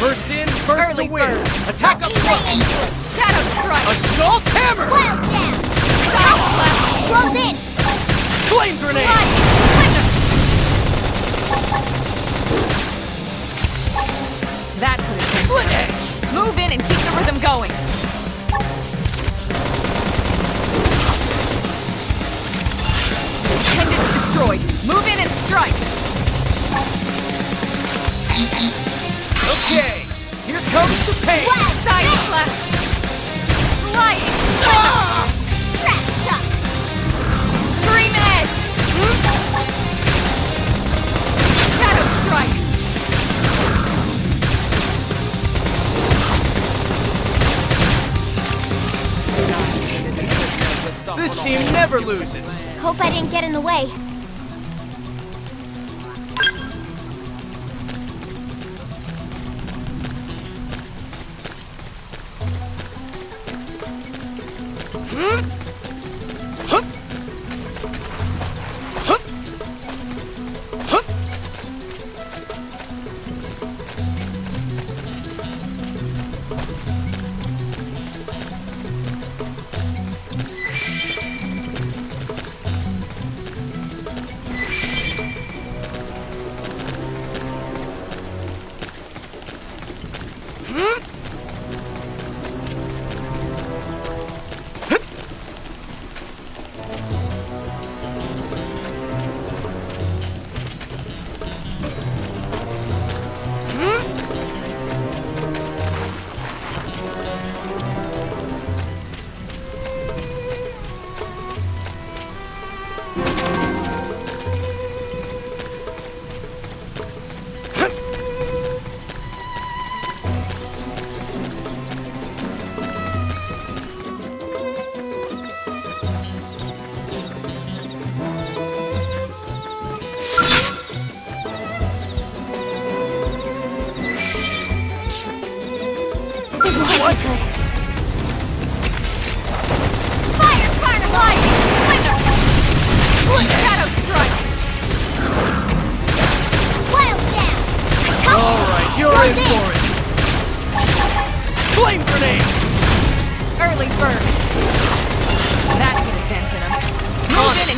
First in, first Early to win. bird. Attack up front. Shadow Strike. Assault hammer! Wild down! Side slash. Close in! Flame grenade! That could have been Split better. edge! Move in and keep the rhythm going. Appendage destroyed. Move in and strike. Okay, here comes the pain. Side slash. Sliding. Ah! Trash chuck! Scream edge. Shadow strike. This team never loses. Hope I didn't get in the way.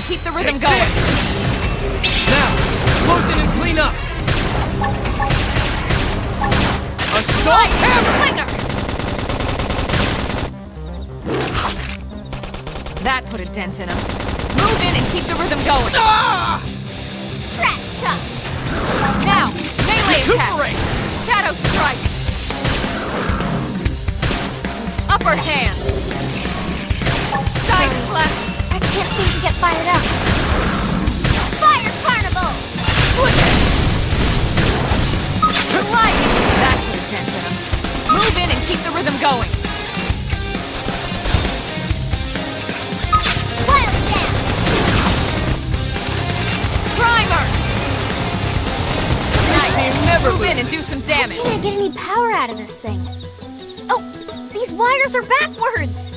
Keep the rhythm Take going. this! Now, close in and clean up! Assault hammer! That put a dent in him. Move in and keep the rhythm going. Ah! Trash chuck! Now, melee Recuperate! attacks. Shadow strike. Upper hand. Side slash. I can't seem to get fired up. Fire carnival! Sliding. That put a dent in him. Move in and keep the rhythm going. Wild down! Primer. This team never Move in loses. and do some damage. I can't get any power out of this thing. Oh, these wires are backwards!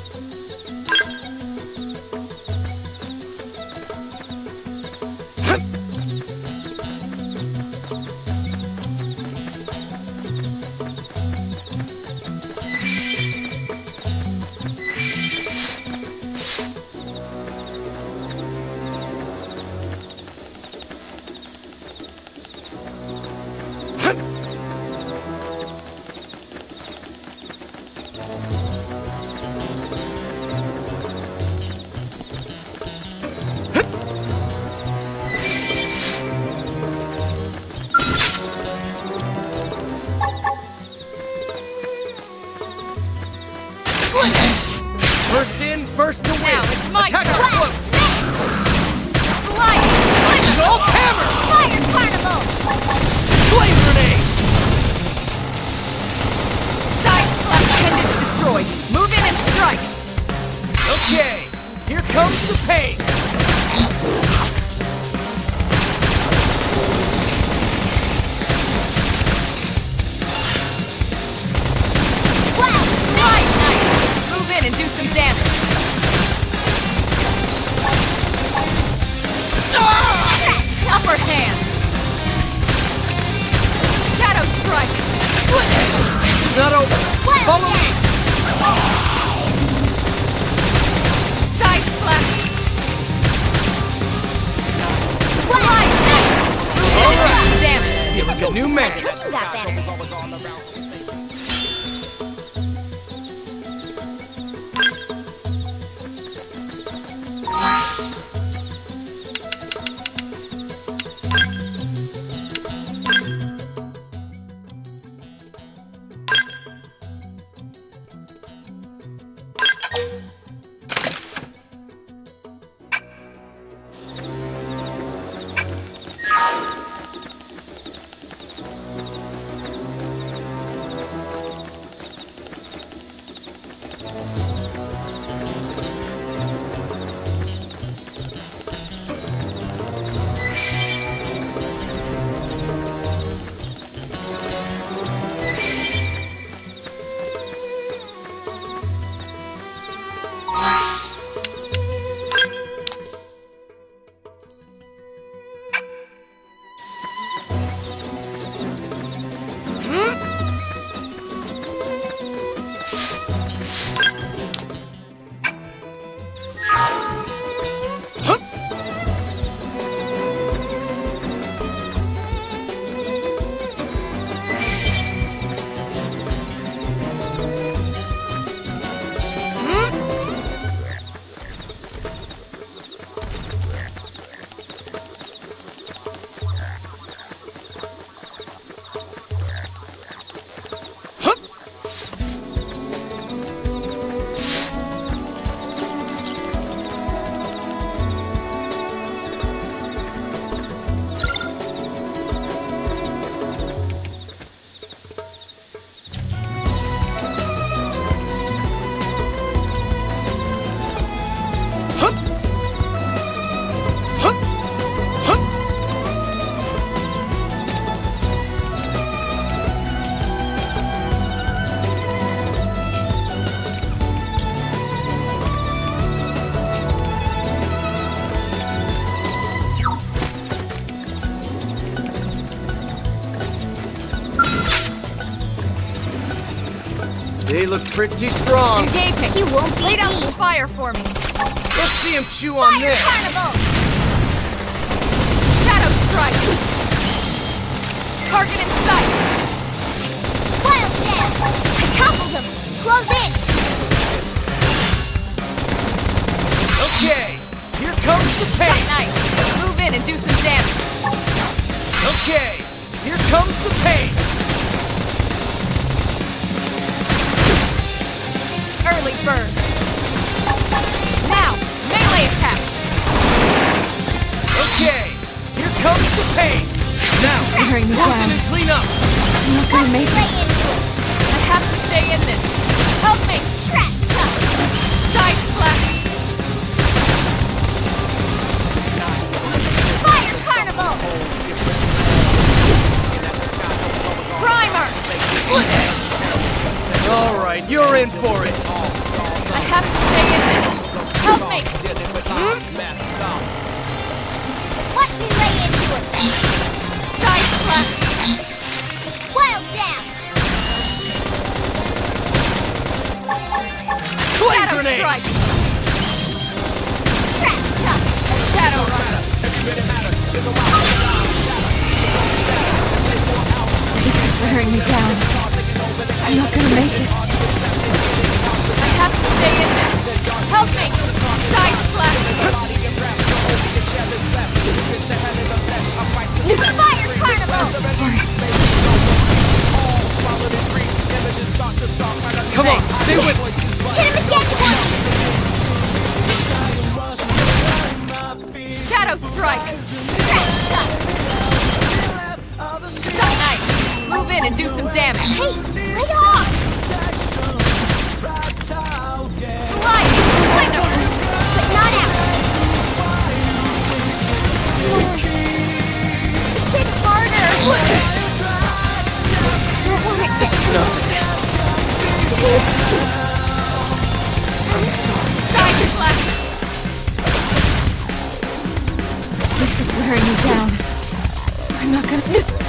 like a new man. Cookie got better. They look pretty strong. Engaging. He won't beat Lay down me. some fire for me. Let's see him chew on Fire this. Carnival! Shadow strike. Target in sight. Wild Jam! I toppled him! Close in! Okay, here comes the pain. Nice. Move in and do some damage. Okay, here comes the pain. Early bird. Now, melee attacks. Okay, here comes the pain. Now, wearing me close down. in and clean up. I'm not gonna make Lay it. into it! I have to stay in this. Help me. Trash talk! Side splash. Fire Carnival! Primer. Split edge. All right, you're in for it. I have to stay in this. Help me. Watch me lay into it then! Side splash. Wild Jam! Flame Shadow grenade. strike. Trash talk! Shadow runner. This is wearing me down. I'm not gonna make it. I have to stay in this. Help me. Side splash. Fire Carnival! Come on, stay with us. Hit him again, Woody! Shadow strike. Trash talk! So nice. Move in and do some damage. Hey, lay off! Slide. Splinter. But not out! Hit harder! I don't want it to... This is nothing. Please. I'm sorry. Side splash. This is wearing me down. I'm not gonna...